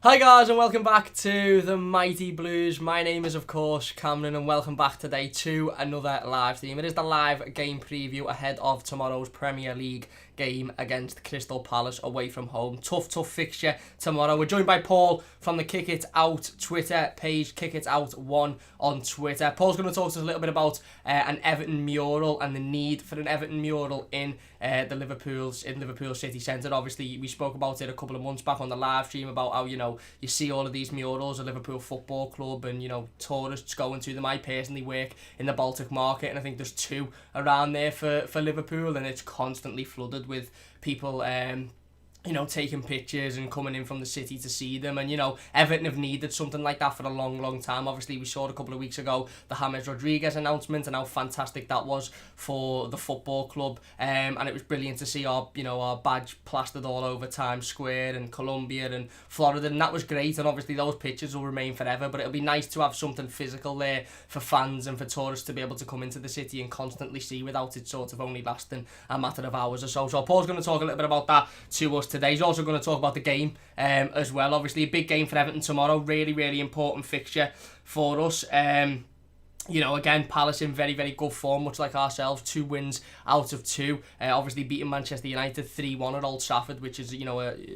Hi guys and welcome back to the Mighty Blues. My name is of course Cameron and welcome back today to another live stream. It is the live game preview ahead of tomorrow's Premier League game against Crystal Palace away from home. Tough fixture tomorrow. We're joined by Paul from the Kick It Out Twitter page, Kick It Out 1 on Twitter. Paul's going to talk to us a little bit about an Everton mural and the need for an Everton mural in Liverpool City Centre. Obviously, we spoke about it a couple of months back on the live stream about how, you see all of these murals at Liverpool Football Club and, tourists going to them. I personally work in the Baltic Market and I think there's two around there for Liverpool, and it's constantly flooded with people taking pictures and coming in from the city to see them. And Everton have needed something like that for a long time. Obviously, we saw it a couple of weeks ago, the James Rodriguez announcement, and how fantastic that was for the football club. And it was brilliant to see our badge plastered all over Times Square and Columbia and Florida, and that was great. And obviously those pictures will remain forever, but it'll be nice to have something physical there for fans and for tourists to be able to come into the city and constantly see, without it sort of only lasting a matter of hours or so. So Paul's going to talk a little bit about that to us today. He's also going to talk about the game as well. Obviously a big game for Everton tomorrow, really important fixture for us. Again, Palace in very good form, much like ourselves. 2 wins out of 2. Obviously beating Manchester United 3-1 at Old Trafford, which is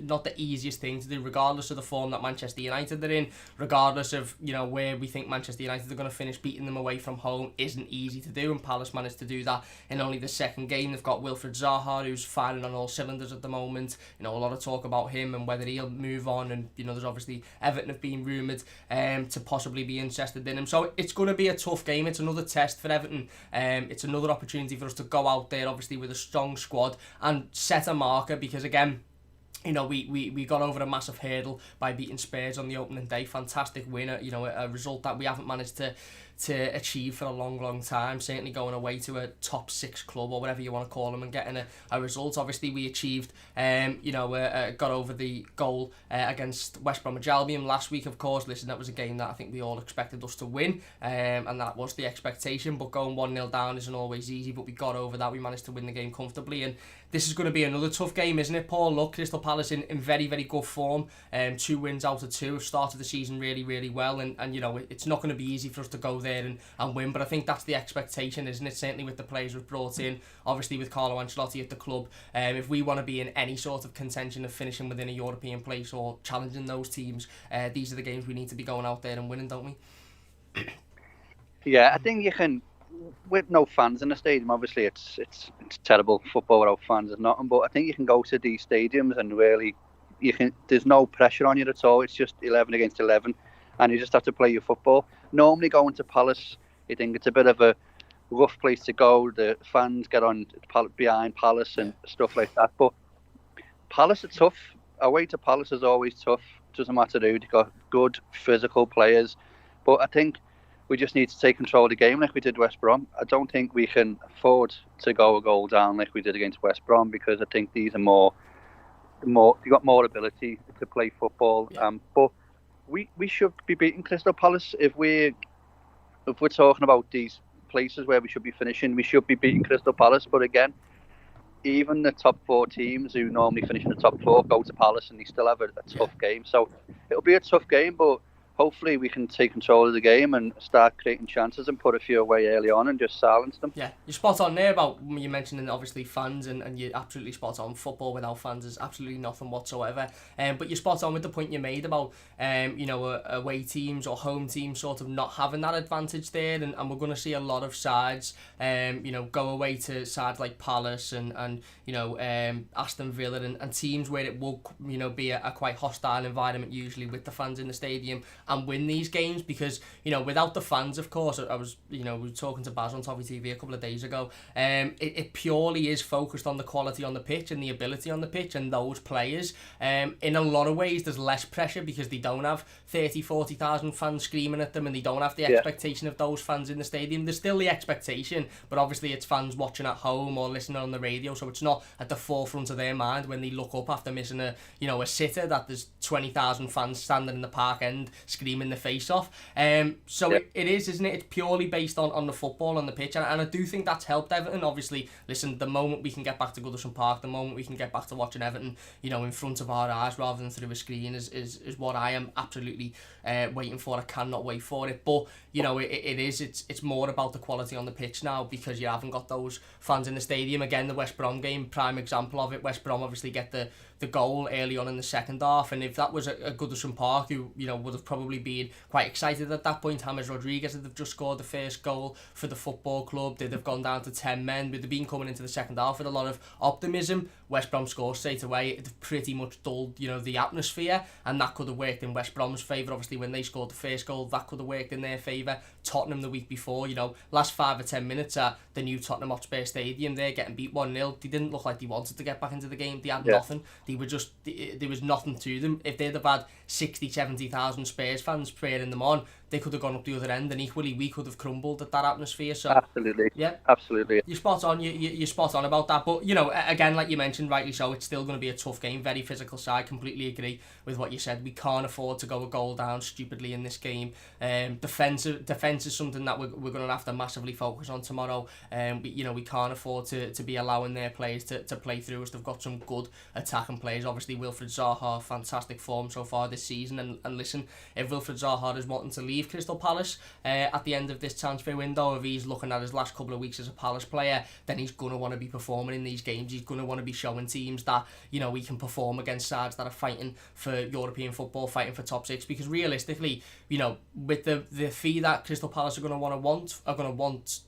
not the easiest thing to do, regardless of the form that Manchester United are in, regardless of where we think Manchester United are going to finish. Beating them away from home isn't easy to do, and Palace managed to do that in only the second game. They've got Wilfried Zaha, who's firing on all cylinders at the moment. A lot of talk about him and whether he'll move on, and there's obviously Everton have been rumoured to possibly be interested in him. So it's going to be a tough game. It's another test for Everton. It's another opportunity for us to go out there, obviously with a strong squad, and set a marker, because again, we got over a massive hurdle by beating Spurs on the opening day. Fantastic win, a result that we haven't managed to achieve for a long time. Certainly going away to a top 6 club or whatever you want to call them and getting a result. Obviously we achieved got over the goal against West Bromwich Albion last week. Of course, listen, that was a game that I think we all expected us to win, and that was the expectation. But going 1-0 down isn't always easy, but we got over that. We managed to win the game comfortably, and this is going to be another tough game, isn't it, Paul? Look, Crystal Palace in very good form. 2 wins out of 2. Have started the season really well, and it's not going to be easy for us to go there and win, but I think that's the expectation, isn't it? Certainly with the players we've brought in, obviously with Carlo Ancelotti at the club. If we want to be in any sort of contention of finishing within a European place or challenging those teams, these are the games we need to be going out there and winning, don't we? Yeah, I think you can, with no fans in the stadium, obviously it's terrible football without fans is nothing, but I think you can go to these stadiums and really there's no pressure on you at all. It's just 11 against 11 and you just have to play your football. Normally going to Palace, you think it's a bit of a rough place to go. The fans get on behind Palace and stuff like that, but Palace are tough. Away to Palace is always tough. Doesn't matter who. They've got good physical players, but I think we just need to take control of the game like we did West Brom. I don't think we can afford to go a goal down like we did against West Brom, because I think these are they've got more ability to play football. Yeah. But we should be beating Crystal Palace. If we're talking about these places where we should be finishing, we should be beating Crystal Palace. But again, even the top 4 teams who normally finish in the top 4 go to Palace and they still have a tough game. So it'll be a tough game, but hopefully we can take control of the game and start creating chances and put a few away early on and just silence them. Yeah, you're spot on there about you mentioning obviously fans, and you're absolutely spot on. Football without fans is absolutely nothing whatsoever. But you're spot on with the point you made about away teams or home teams sort of not having that advantage there, and we're going to see a lot of sides go away to sides like Palace and Aston Villa and teams where it will be a quite hostile environment usually with the fans in the stadium, and win these games, because without the fans, of course, I was we were talking to Baz on Toffee TV a couple of days ago, it purely is focused on the quality on the pitch and the ability on the pitch and those players. In a lot of ways there's less pressure because they don't have 30,000-40,000 fans screaming at them, and they don't have the expectation of those fans in the stadium. There's still the expectation, but obviously it's fans watching at home or listening on the radio, so it's not at the forefront of their mind when they look up after missing a sitter that there's 20,000 fans standing in the park end screaming the face off. So it is, isn't it? It's purely based on the football on the pitch, and I do think that's helped Everton. Obviously, listen, the moment we can get back to Goodison Park, the moment we can get back to watching Everton, in front of our eyes rather than through a screen is what I am absolutely waiting for. I cannot wait for it. But it's more about the quality on the pitch now, because you haven't got those fans in the stadium. Again, the West Brom game, prime example of it. West Brom obviously get the goal early on in the second half, and if that was a Goodison Park, who would have probably been quite excited at that point. James Rodriguez would have just scored the first goal for the football club. They'd have gone down to 10 men. They'd have been coming into the second half with a lot of optimism. West Brom scored straight away. It pretty much dulled the atmosphere, and that could have worked in West Brom's favour. Obviously, when they scored the first goal, that could have worked in their favour. Tottenham the week before, last 5 or 10 minutes at the new Tottenham Hotspur Stadium, they're getting beat 1-0. They didn't look like they wanted to get back into the game. They had nothing. They were just, there was nothing to them. If they'd have had 60, 70,000 Spurs fans praying them on, they could have gone up the other end, and equally we could have crumbled at that atmosphere. So absolutely, yeah, absolutely. You're spot on. You're spot on about that. But again, like you mentioned, rightly so, it's still going to be a tough game. Very physical side. Completely agree with what you said. We can't afford to go a goal down stupidly in this game. Defense is something that we're going to have to massively focus on tomorrow. We can't afford to be allowing their players to play through us. They've got some good attacking players. Obviously, Wilfried Zaha, fantastic form so far this season. And listen, if Wilfried Zaha is wanting to leave Crystal Palace at the end of this transfer window, if he's looking at his last couple of weeks as a Palace player, then he's going to want to be performing in these games. He's going to want to be showing teams that he can perform against sides that are fighting for European football, fighting for top 6. Because realistically, with the fee that Crystal Palace are going to want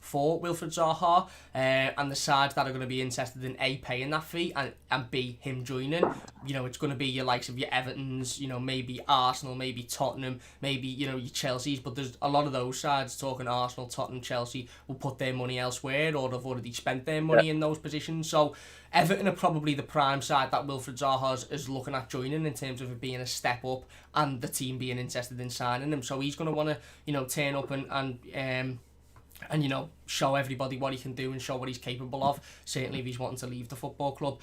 for Wilfried Zaha, and the sides that are going to be interested in A, paying that fee, and B, him joining, it's going to be your likes of your Evertons, maybe Arsenal, maybe Tottenham, maybe your Chelsea's. But there's a lot of those sides, talking Arsenal, Tottenham, Chelsea, will put their money elsewhere, or they've already spent their money in those positions. So Everton are probably the prime side that Wilfried Zaha is looking at joining, in terms of it being a step up and the team being interested in signing him. So he's going to want to turn up and show everybody what he can do and show what he's capable of, certainly if he's wanting to leave the football club.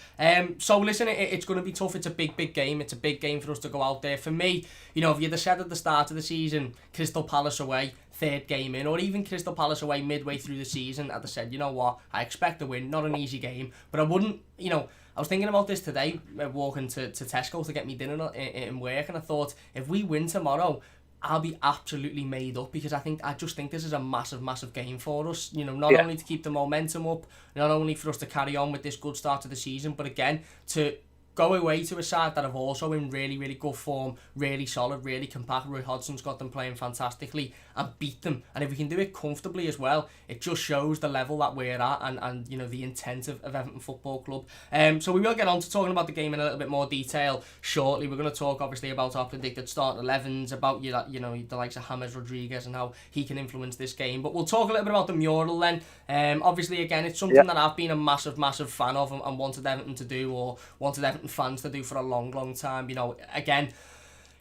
So listen, it's going to be tough. It's a big game. It's a big game for us to go out there. For me, if you'd have said at the start of the season, Crystal Palace away, 3rd game in, or even Crystal Palace away midway through the season, I'd have said, you know what, I expect a win, not an easy game, but I wouldn't, I was thinking about this today, walking to Tesco to get me dinner in work, and I thought, if we win tomorrow, I'll be absolutely made up, because I just think this is a massive game for us. Not only to keep the momentum up, not only for us to carry on with this good start to the season, but again to go away to a side that have also in really good form, really solid, really compact. Roy Hodgson's got them playing fantastically, and beat them. And if we can do it comfortably as well, it just shows the level that we're at, and the intent of Everton Football Club. So we will get on to talking about the game in a little bit more detail shortly. We're going to talk obviously about our predicted starting 11s, about the likes of James Rodriguez and how he can influence this game. But we'll talk a little bit about the mural then. Obviously, again, it's something that I've been a massive fan of, and wanted Everton to do, or wanted Everton fans to do for a long time. Again,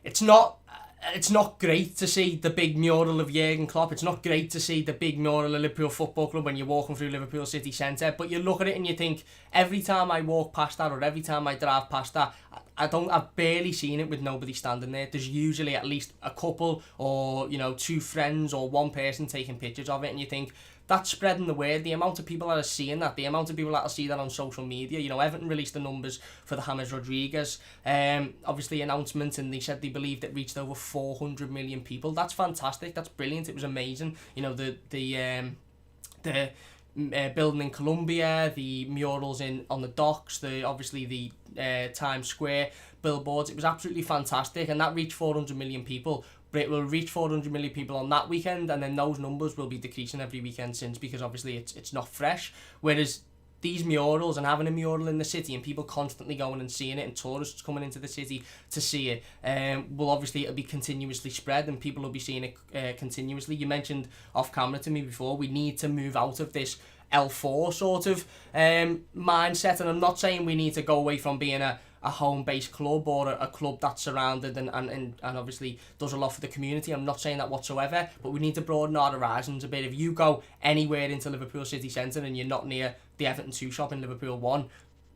it's not great to see the big mural of Jurgen Klopp. It's not great to see the big mural of Liverpool Football Club when you're walking through Liverpool city centre, but you look at it and you think, every time I walk past that, or every time I drive past that, I've barely seen it with nobody standing there. There's usually at least a couple, or 2 friends, or 1 person taking pictures of it, and you think, that's spreading the word. The amount of people that are seeing that, the amount of people that will see that on social media. Everton released the numbers for the James Rodriguez obviously announcement, and they said they believed it reached over 400 million people. That's fantastic. That's brilliant. It was amazing. The building in Colombia, the murals on the docks, the Times Square billboards. It was absolutely fantastic, and that reached 400 million people. But it will reach 400 million people on that weekend, and then those numbers will be decreasing every weekend since, because obviously it's not fresh. Whereas these murals, and having a mural in the city, and people constantly going and seeing it, and tourists coming into the city to see it, it'll be continuously spread, and people will be seeing it continuously. You mentioned off camera to me before, we need to move out of this L4 sort of mindset, and I'm not saying we need to go away from being a home-based club, or a club that's surrounded and obviously does a lot for the community. I'm not saying that whatsoever, but we need to broaden our horizons a bit. If you go anywhere into Liverpool city centre and you're not near the Everton 2 shop in Liverpool 1,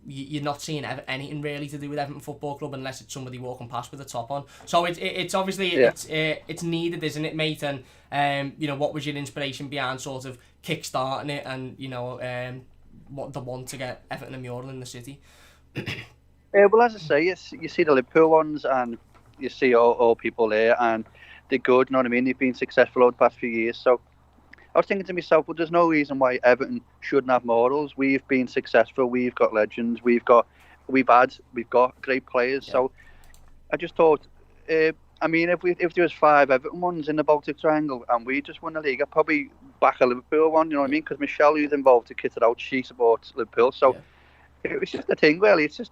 you're not seeing anything really to do with Everton Football Club unless it's somebody walking past with a top on. So it's obviously it's needed, isn't it, mate? And what was your inspiration behind sort of kickstarting it, and what the want to get Everton a mural in the city? Well, as I say, you see the Liverpool ones, and you see all people there, and they're good. You know what I mean? They've been successful over the past few years. So I was thinking to myself, well, there's no reason why Everton shouldn't have murals. We've been successful. We've got legends. We've got great players. Yeah. So I just thought, I mean, if there was 5 Everton ones in the Baltic Triangle and we just won the league, I'd probably back a Liverpool one. You know what I mean? Because Michelle, who's involved to kit it out, she supports Liverpool. So it was just a thing, really. It's just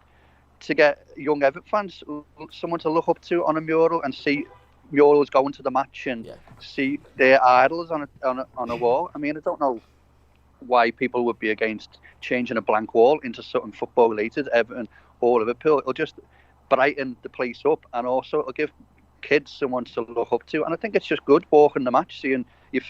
to get young Everton fans, someone to look up to on a mural and see murals going to the match and see their idols on a wall. I mean, I don't know why people would be against changing a blank wall into something football related, Everton or Liverpool. It'll just brighten the place up, and also it'll give kids someone to look up to. And I think it's just good walking the match, seeing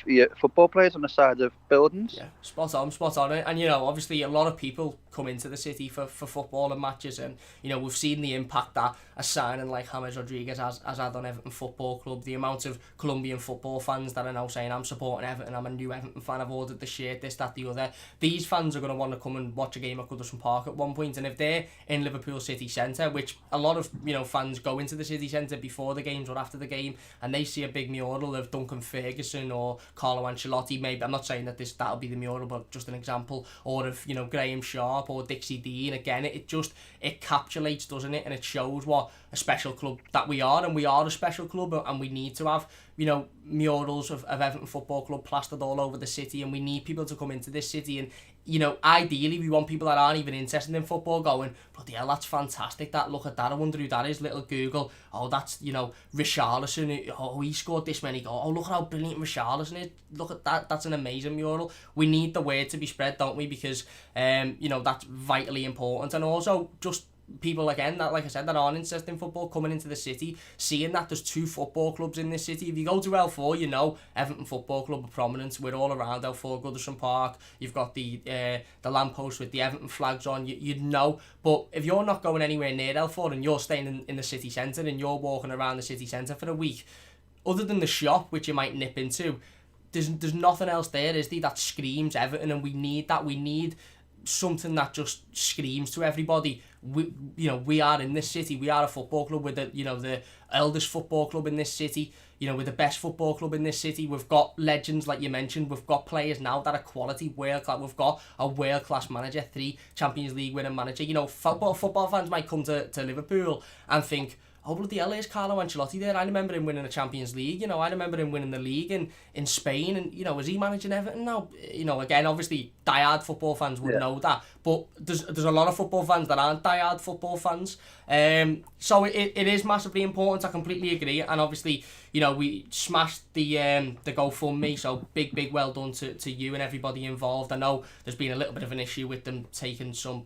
your football players on the side of buildings. Yeah, spot on. And obviously a lot of people come into the city for football and matches, and we've seen the impact that a signing like James Rodriguez has had on Everton Football Club. The amount of Colombian football fans that are now saying, I'm supporting Everton, I'm a new Everton fan, I've ordered the shirt, this, that, the other. These fans are going to want to come and watch a game at Goodison Park at one point, and if they're in Liverpool city centre, which a lot of fans go into the city centre before the games or after the game, and they see a big mural of Duncan Ferguson or Carlo Ancelotti, maybe, I'm not saying that that'll be the mural, but just an example, or of Graham Sharp or Dixie Dean, again, it encapsulates, doesn't it, and it shows what a special club that we are, and we are a special club, and we need to have murals of Everton Football Club plastered all over the city, and we need people to come into this city, and ideally we want people that aren't even interested in football going, bloody hell, that's fantastic, look at that, I wonder who that is, little Google, oh, that's Richarlison, oh, he scored this many goals, oh, look at how brilliant Richarlison is, look at that, that's an amazing mural. We need the word to be spread, don't we, because that's vitally important. And also just people, again, that, like I said, that aren't interested in football coming into the city, seeing that there's 2 football clubs in this city. If you go to L4, Everton Football Club are prominent. We're all around L4, Goodison Park. You've got the lamppost with the Everton flags on. You'd know. But if you're not going anywhere near L4 and you're staying in the city centre and you're walking around the city centre for a week, other than the shop, which you might nip into, there's nothing else there, is there, that screams Everton, and we need that. We need something that just screams to everybody. We are in this city. We are a football club. We're the eldest football club in this city. We're the best football club in this city. We've got legends, like you mentioned. We've got players now that are quality, world class. We've got a world class manager, 3 Champions League winning manager. Football fans might come to Liverpool and think, oh, bloody hell, is Carlo Ancelotti there? I remember him winning a Champions League. I remember him winning the league in Spain. And, is he managing Everton now? Again, obviously, diehard football fans would know that. But there's a lot of football fans that aren't diehard football fans. So it is massively important. I completely agree. And obviously, we smashed the GoFundMe. So big well done to you and everybody involved. I know there's been a little bit of an issue with them taking some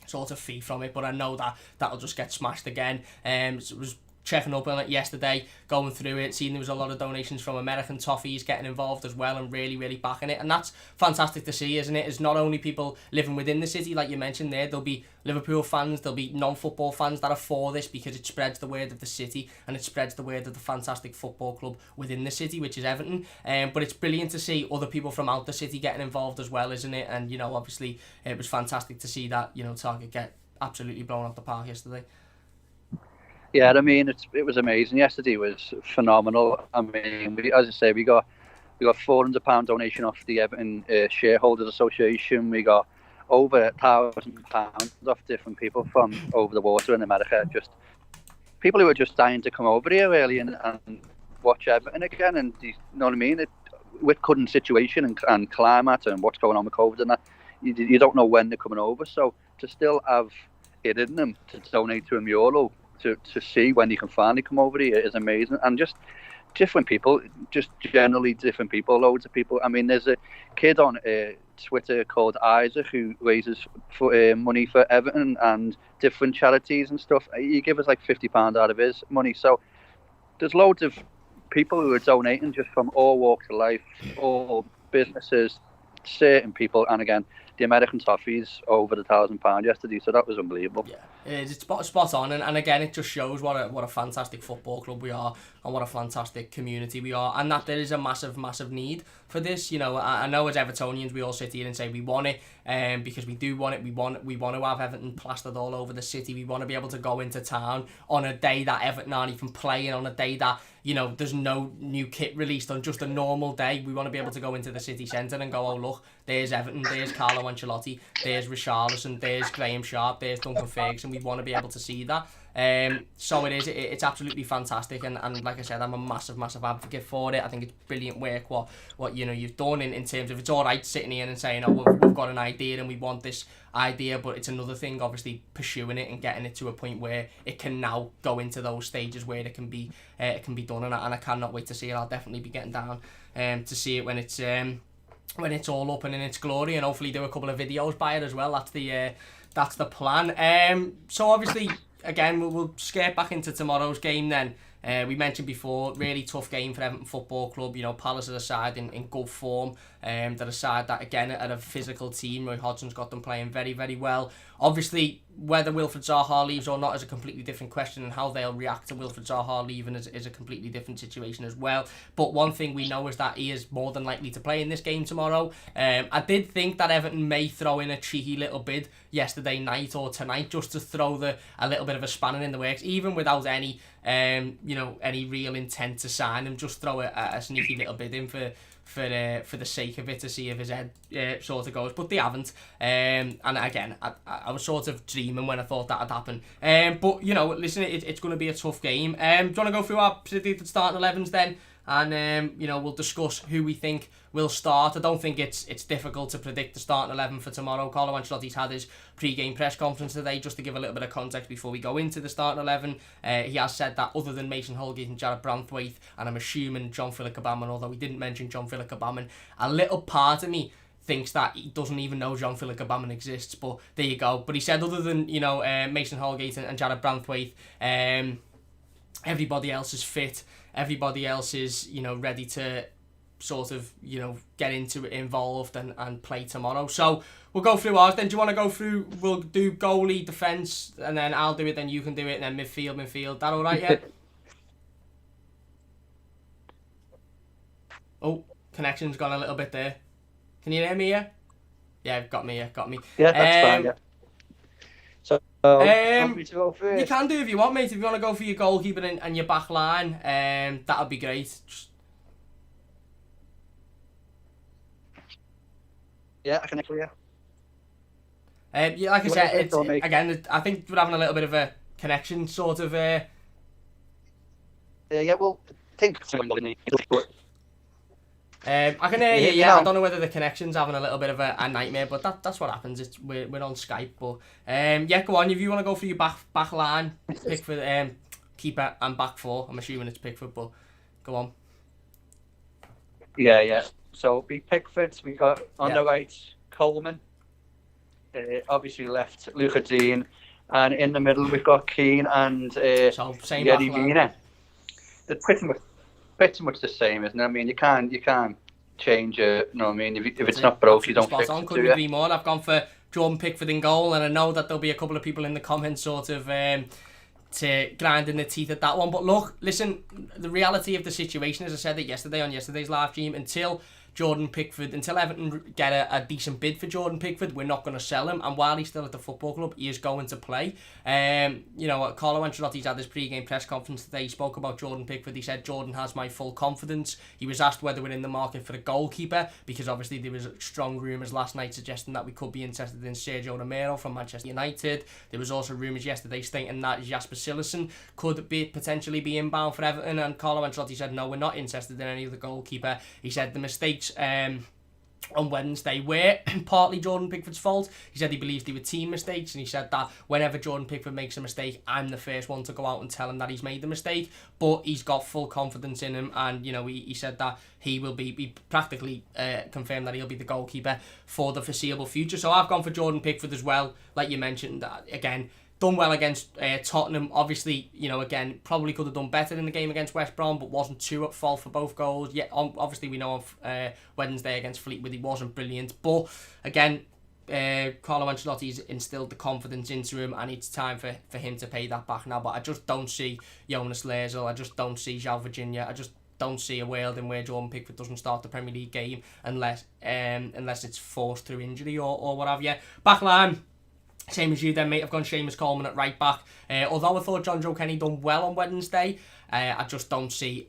sort of fee from it, but I know that'll just get smashed again. It was checking up on it yesterday, going through it, seeing there was a lot of donations from American Toffees getting involved as well, and really backing it, and that's fantastic to see, isn't it? It's not only people living within the city, like you mentioned there, there'll be Liverpool fans, there'll be non-football fans that are for this, because it spreads the word of the city, and it spreads the word of the fantastic football club within the city, which is Everton. But it's brilliant to see other people from out the city getting involved as well, isn't it? And obviously it was fantastic to see that Target get absolutely blown out the park yesterday. Yeah, I mean, it was amazing. Yesterday was phenomenal. I mean, as I say, we got £400 donation off the Everton Shareholders Association. We got over £1,000 off different people from over the water in America. Just people who are just dying to come over here, really, and watch Everton again. And you know what I mean? With current situation and climate and what's going on with COVID and that, you don't know when they're coming over. So to still have it in them to donate to a mural, to see when you can finally come over here is amazing. And just different people, just generally different people, loads of people. I mean, there's a kid on Twitter called Isaac who raises money for Everton and different charities and stuff. He gives us like £50 out of his money. So there's loads of people who are donating just from all walks of life, all businesses, certain people. And again, the American toffees over £1,000 yesterday, so that was unbelievable. Yeah, it's spot on, and again, it just shows what a fantastic football club we are, and what a fantastic community we are, and that there is a massive need for this. You know, I know as Evertonians we all sit here and say we want it, because we do want it. We want to have Everton plastered all over the city. We want to be able to go into town on a day that Everton aren't even playing, on a day that, you know, there's no new kit released, on just a normal day. We want to be able to go into the city centre and go, oh look, there's Everton, there's Carlo Ancelotti, there's Richarlison, there's Graham Sharp, there's Duncan Ferguson. We want to be able to see that. So it's absolutely fantastic, and like I said, I'm a massive advocate for it. I think it's brilliant work what you know you've done in terms of, it's all right sitting here and saying, oh, we've got an idea and we want this idea, but it's another thing obviously pursuing it and getting it to a point where it can now go into those stages where it can be done, and I cannot wait to see it. I'll definitely be getting down to see it when it's all up and in its glory, and hopefully do a couple of videos by it as well. That's the plan. So obviously, again, we'll skate back into tomorrow's game then. We mentioned before, really tough game for Everton Football Club. You know, Palace are a side in good form. They're a side that, again, are a physical team. Roy Hodgson's got them playing very well. Obviously, whether Wilfried Zaha leaves or not is a completely different question, and how they'll react to Wilfried Zaha leaving is a completely different situation as well. But one thing we know is that he is more than likely to play in this game tomorrow. I did think that Everton may throw in a cheeky little bid yesterday night or tonight, just to throw a little bit of a spanner in the works, even without any any real intent to sign him. Just throw a sneaky little bid in for the sake of it, to see if his head sort of goes, but they haven't. And again, I was sort of dreaming when I thought that had happened. But you know, listen, it's going to be a tough game. Do you want to go through our predicted starting 11s then? And you know, we'll discuss who we think will start. I don't think it's difficult to predict the starting 11 for tomorrow. Carlo Ancelotti's had his pre-game press conference today, just to give a little bit of context before we go into the starting 11. He has said that other than Mason Holgate and Jared Branthwaite, and I'm assuming John-Philip Cabaman, although he didn't mention John-Philip Cabaman, a little part of me thinks that he doesn't even know John-Philip Cabaman exists, but there you go. But he said other than, you know, Mason Holgate and Jared Branthwaite, everybody else is fit. Everybody else is, you know, ready to sort of, you know, get into it, involved and play tomorrow. So we'll go through ours then. Do you want to go through? We'll do goalie, defence, and then I'll do it, then you can do it, and then midfield. That all right, yeah? Oh, connection's gone a little bit there. Can you hear me, yeah? Yeah, got me. Yeah, that's fine, yeah. So, want me to go first? You can do if you want, mate. If you want to go for your goalkeeper and your back line, that would be great. Yeah, I can agree. Yeah, like I said, again, I think we're having a little bit of a connection sort of. Yeah, well, I think. I can hear you. Yeah, I don't know whether the connection's having a little bit of a nightmare, but that's what happens. We're on Skype, but yeah, go on. If you want to go for your back line, Pickford, keeper and back four. I'm assuming it's Pickford, but go on. Yeah. So be Pickford. We got on the right Coleman. Obviously left Luca Dean, and in the middle we've got Keane and so same Yerry Mina. They're pretty much the same, isn't it? I mean, you can't change it. You know what I mean? If it's not broke, you don't fix it. Couldn't agree more. I've gone for Jordan Pickford in goal, and I know that there'll be a couple of people in the comments sort of to grinding the teeth at that one. But look, listen, the reality of the situation, as I said it yesterday on yesterday's live stream, until Everton get a decent bid for Jordan Pickford, we're not going to sell him. And while he's still at the football club, he is going to play. You know, Carlo Ancelotti's had his pre-game press conference today. He spoke about Jordan Pickford. He said, Jordan has my full confidence. He was asked whether we're in the market for a goalkeeper, because obviously there was strong rumours last night suggesting that we could be interested in Sergio Romero from Manchester United. There was also rumours yesterday stating that Jasper Cillessen could potentially be inbound for Everton, and Carlo Ancelotti said, no, we're not interested in any of the goalkeeper. He said the mistakes on Wednesday were partly Jordan Pickford's fault. He said he believes they were team mistakes, and he said that whenever Jordan Pickford makes a mistake, I'm the first one to go out and tell him that he's made the mistake, but he's got full confidence in him. And you know, he said that he will be practically confirmed that he'll be the goalkeeper for the foreseeable future. So I've gone for Jordan Pickford as well, like you mentioned. Again, done well against Tottenham. Obviously, you know, again, probably could have done better in the game against West Brom, but wasn't too at fault for both goals. Yeah, obviously we know of Wednesday against Fleetwood, he wasn't brilliant. But again, Carlo Ancelotti's instilled the confidence into him, and it's time for him to pay that back now. But I just don't see Jonas Lersel, I just don't see João Virginia, I just don't see a world in where Jordan Pickford doesn't start the Premier League game unless it's forced through injury or what have you. Back line, same as you then, mate. I've gone Seamus Coleman at right back. Although I thought John Joe Kenny done well on Wednesday, I just don't see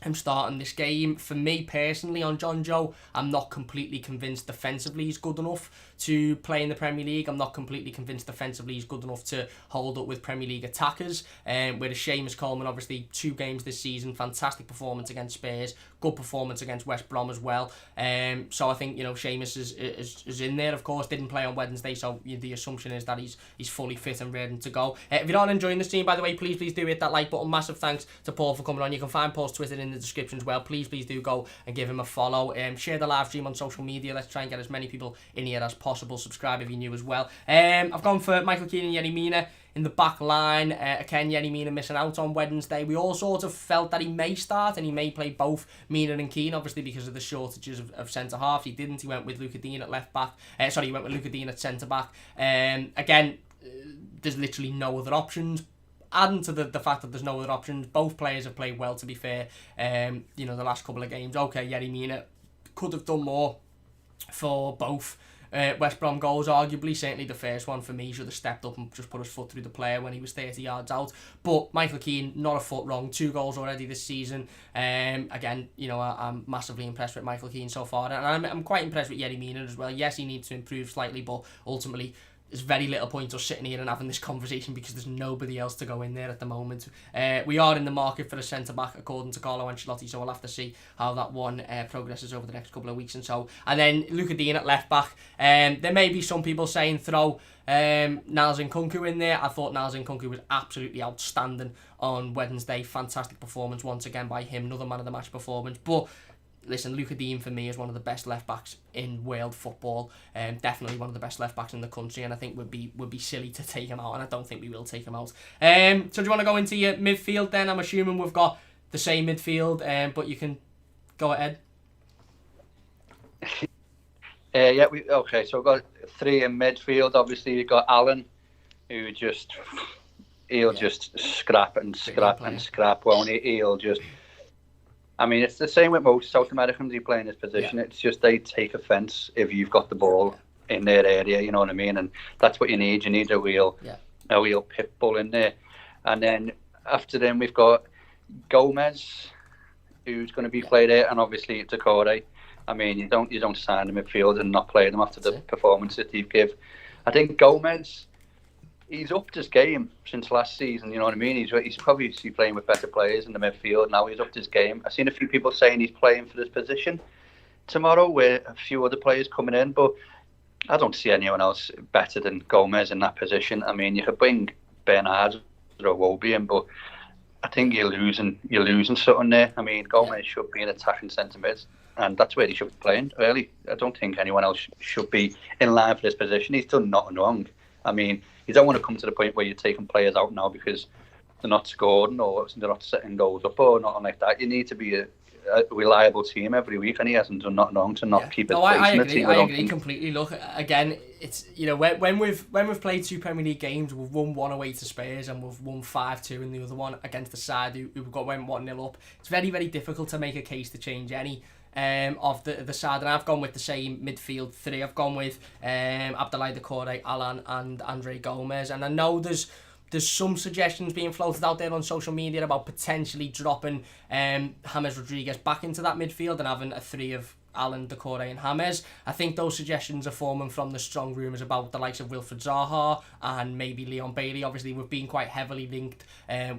him starting this game. For me personally, on John Joe, I'm not completely convinced defensively he's good enough to play in the Premier League. I'm not completely convinced defensively he's good enough to hold up with Premier League attackers. Whereas Seamus Coleman, obviously 2 games this season, fantastic performance against Spurs, good performance against West Brom as well. So I think, Seamus is in there. Of course, didn't play on Wednesday, so the assumption is that he's fully fit and ready to go. If you're not enjoying the stream, by the way, please do hit that like button. Massive thanks to Paul for coming on. You can find Paul's Twitter in the description as well. Please do go and give him a follow. Share the live stream on social media. Let's try and get as many people in here as possible. Subscribe if you're new as well. I've gone for Michael Keane and Yerry Mina in the back line. Again, Yerry Mina missing out on Wednesday. We all sort of felt that he may start and he may play both Mina and Keane, obviously because of the shortages of centre half. He didn't. He went with Luca Dean at left back. He went with Luca Dean at centre back. Again, there's literally no other options. Adding to the fact that there's no other options, both players have played well, to be fair. The last couple of games. Okay, Yerry Mina could have done more for both West Brom goals, arguably. Certainly the first one, for me, should have stepped up and just put his foot through the player when he was 30 yards out. But Michael Keane, not a foot wrong. 2 goals already this season. Again, I'm massively impressed with Michael Keane so far. And I'm quite impressed with Yerry Mina as well. Yes, he needs to improve slightly, but ultimately there's very little point us sitting here and having this conversation because there's nobody else to go in there at the moment. We are in the market for a centre-back according to Carlo Ancelotti, so we'll have to see how that one progresses over the next couple of weeks and so. And then Luca Dean at left-back. There may be some people saying throw Niles Nkunku in there. I thought Niles Nkunku was absolutely outstanding on Wednesday. Fantastic performance once again by him. Another man of the match performance. But listen, Luca Dean for me is one of the best left backs in world football. Definitely one of the best left backs in the country, and I think would be silly to take him out, and I don't think we will take him out. So do you want to go into your midfield then? I'm assuming we've got the same midfield, but you can go ahead. Okay. So we've got 3 in midfield. Obviously, you've got Allen, who he'll just scrap and scrap. Won't he? He'll just. I mean, it's the same with most South Americans who play in this position. Yeah. It's just they take offence if you've got the ball in their area, you know what I mean? And that's what you need. You need a real pit bull in there. And then after them, we've got Gomez, who's going to be played there, and obviously Decore. I mean, you don't sign the midfield and not play them after the performance that they've give. I think Gomez, he's upped his game since last season, you know what I mean? He's probably playing with better players in the midfield now. He's upped his game. I've seen a few people saying he's playing for this position tomorrow with a few other players coming in, but I don't see anyone else better than Gomez in that position. I mean, you could bring Bernard or Iwobi in, but I think you're losing something there. I mean, Gomez should be an attacking centre mid, and that's where he should be playing, really. I don't think anyone else should be in line for this position. He's done nothing wrong. I mean, you don't want to come to the point where you're taking players out now because they're not scoring or they're not setting goals up or nothing like that. You need to be a reliable team every week, and he hasn't done nothing wrong to not keep his place in the team. I agree completely. Look, again, it's when we've played 2 Premier League games, we've won 1 away to Spurs and we've won 5-2 in the other one against the side who went 1-0 up. It's very, very difficult to make a case to change any of the side, and I've gone with the same midfield 3. I've gone with Abdoulaye Doucouré, Alan and Andre Gomez, and I know there's some suggestions being floated out there on social media about potentially dropping James Rodriguez back into that midfield and having a 3 of Alan, Doucouré and James. I think those suggestions are forming from the strong rumours about the likes of Wilfried Zaha and maybe Leon Bailey. Obviously, we've been quite heavily linked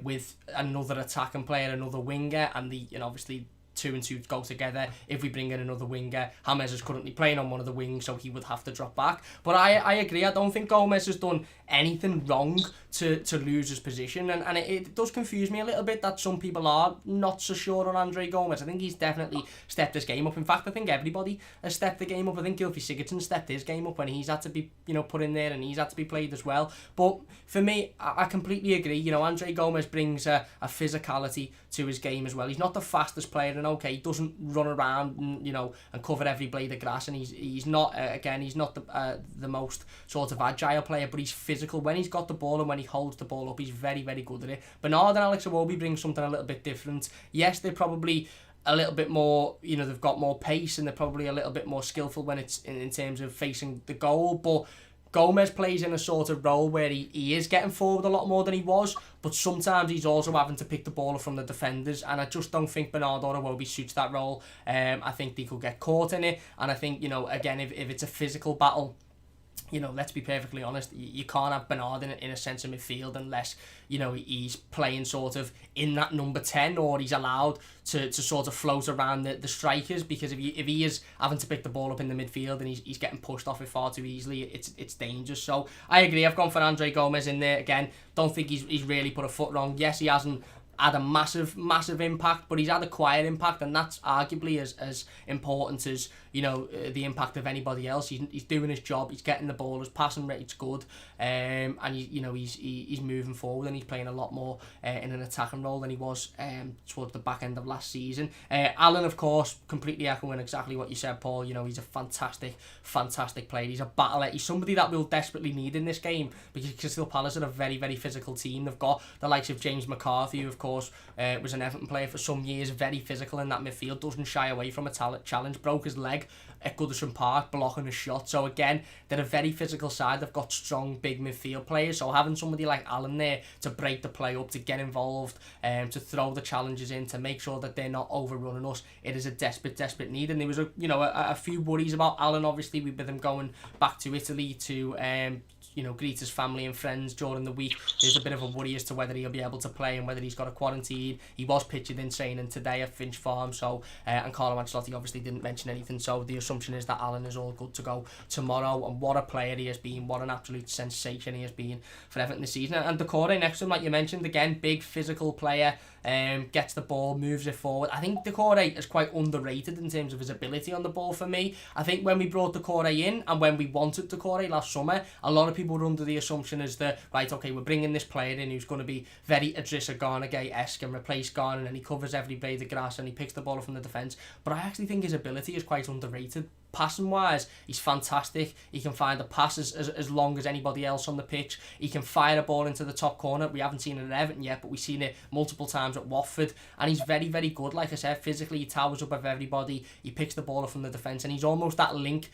with another attacking player, another winger, and obviously 2 and 2 go together. If we bring in another winger, James is currently playing on one of the wings, so he would have to drop back. But I agree. I don't think Gomez has done anything wrong to lose his position, and it does confuse me a little bit that some people are not so sure on Andre Gomez. I think he's definitely stepped his game up. In fact, I think everybody has stepped the game up. I think Gylfi Sigurdsson stepped his game up when he's had to be put in there and he's had to be played as well. But for me, I completely agree. Andre Gomez brings a physicality to his game as well. He's not the fastest player in and okay, he doesn't run around and, and cover every blade of grass, and he's not he's not the most sort of agile player, but he's physical. When he's got the ball and when he holds the ball up, he's very, very good at it. Bernard and Alex Iwobi bring something a little bit different. Yes, they're probably a little bit more, they've got more pace, and they're probably a little bit more skillful when it's in terms of facing the goal, but Gomez plays in a sort of role where he is getting forward a lot more than he was, but sometimes he's also having to pick the ball up from the defenders, and I just don't think Bernard or Iwobi suits that role. I think they could get caught in it, and I think, again, if it's a physical battle, let's be perfectly honest, you can't have Bernard in a centre midfield unless, he's playing sort of in that number 10, or he's allowed to sort of float around the strikers, because if he is having to pick the ball up in the midfield and he's getting pushed off it far too easily, it's dangerous. So I agree, I've gone for Andre Gomez in there. Again, don't think he's really put a foot wrong. Yes, he hasn't had a massive impact, but he's had a quiet impact, and that's arguably as important as the impact of anybody else. He's doing his job, he's getting the ball, his passing rate's good, and he's moving forward, and he's playing a lot more in an attacking role than he was towards the back end of last season. Allen, of course, completely echoing exactly what you said, Paul. He's a fantastic player. He's a battler. He's somebody that we'll desperately need in this game, because Crystal Palace are a very, very physical team. They've got the likes of James McCarthy, who of course was an Everton player for some years, very physical in that midfield, doesn't shy away from a challenge, broke his leg at Goodison Park blocking a shot. So again, they're a very physical side. They've got strong big midfield players, so having somebody like Allen there to break the play up, to get involved, to throw the challenges in, to make sure that they're not overrunning us, it is a desperate need. And there was a few worries about Allen, obviously, with him going back to Italy to greet his family and friends during the week. There's a bit of a worry as to whether he'll be able to play and whether he's got a quarantine. He was pictured in training today at Finch Farm, so and Carlo Ancelotti obviously didn't mention anything, so the assumption is that Allen is all good to go tomorrow. And what a player he has been, what an absolute sensation he has been for Everton this season. And Decore next to him, like you mentioned, again, big physical player, gets the ball, moves it forward. I think Decore is quite underrated in terms of his ability on the ball for me. I think when we brought Decore in, and when we wanted Decore last summer, a lot of people were under the assumption as that, right, okay, we're bringing this player in who's going to be very Idrissa Gana-esque and replace Garner, and he covers every blade of grass and he picks the ball up from the defence. But I actually think his ability is quite underrated. Passing wise, he's fantastic. He can find the passes as long as anybody else on the pitch. He can fire a ball into the top corner. We haven't seen it at Everton yet, but we've seen it multiple times at Watford, and he's very, very good. Like I said, physically he towers up of everybody. He picks the ball up from the defence, and he's almost that link.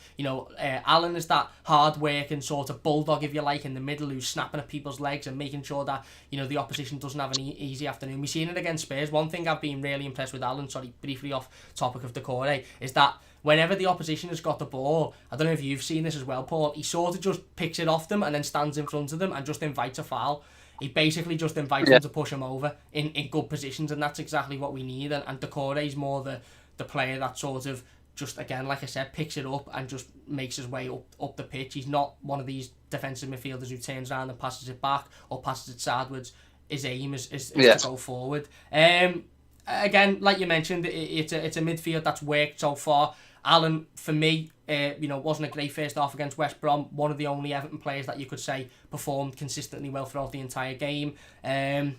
Allen is that hard working sort of bulldog, if you like, in the middle, who's snapping at people's legs and making sure that the opposition doesn't have an easy afternoon. We've seen it against Spurs. One thing I've been really impressed with Allen, briefly off topic of Decore, is that whenever the opposition has got the ball, I don't know if you've seen this as well, Paul, he sort of just picks it off them and then stands in front of them and just invites a foul. He basically just invites them to push him over in good positions, and that's exactly what we need. And Decore is more the player that sort of just, again, like I said, picks it up and just makes his way up the pitch. He's not one of these defensive midfielders who turns around and passes it back or passes it sideways. His aim is to go forward. Again, like you mentioned, it's a midfield that's worked so far. Allen, for me, wasn't a great first half against West Brom. One of the only Everton players that you could say performed consistently well throughout the entire game. And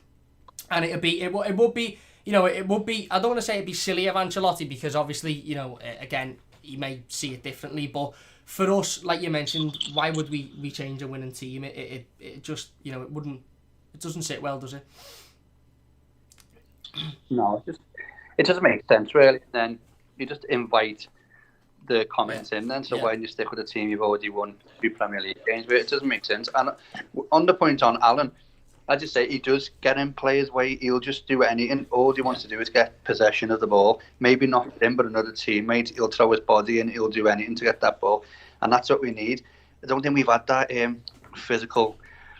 it would be, I don't want to say it'd be silly of Ancelotti, because obviously, again, he may see it differently, but for us, like you mentioned, why would we change a winning team? It just, it doesn't sit well, does it? No, it doesn't make sense, really. And then you just invite the comments in then, so why don't you stick with a team you've already won 3 Premier League games with? It doesn't make sense. And on the point on Allen, I just say he does get in players' way. He'll just do anything. All he wants to do is get possession of the ball. Maybe not him, but another teammate. He'll throw his body in. He'll do anything to get that ball, and that's what we need. I don't think we've had that physical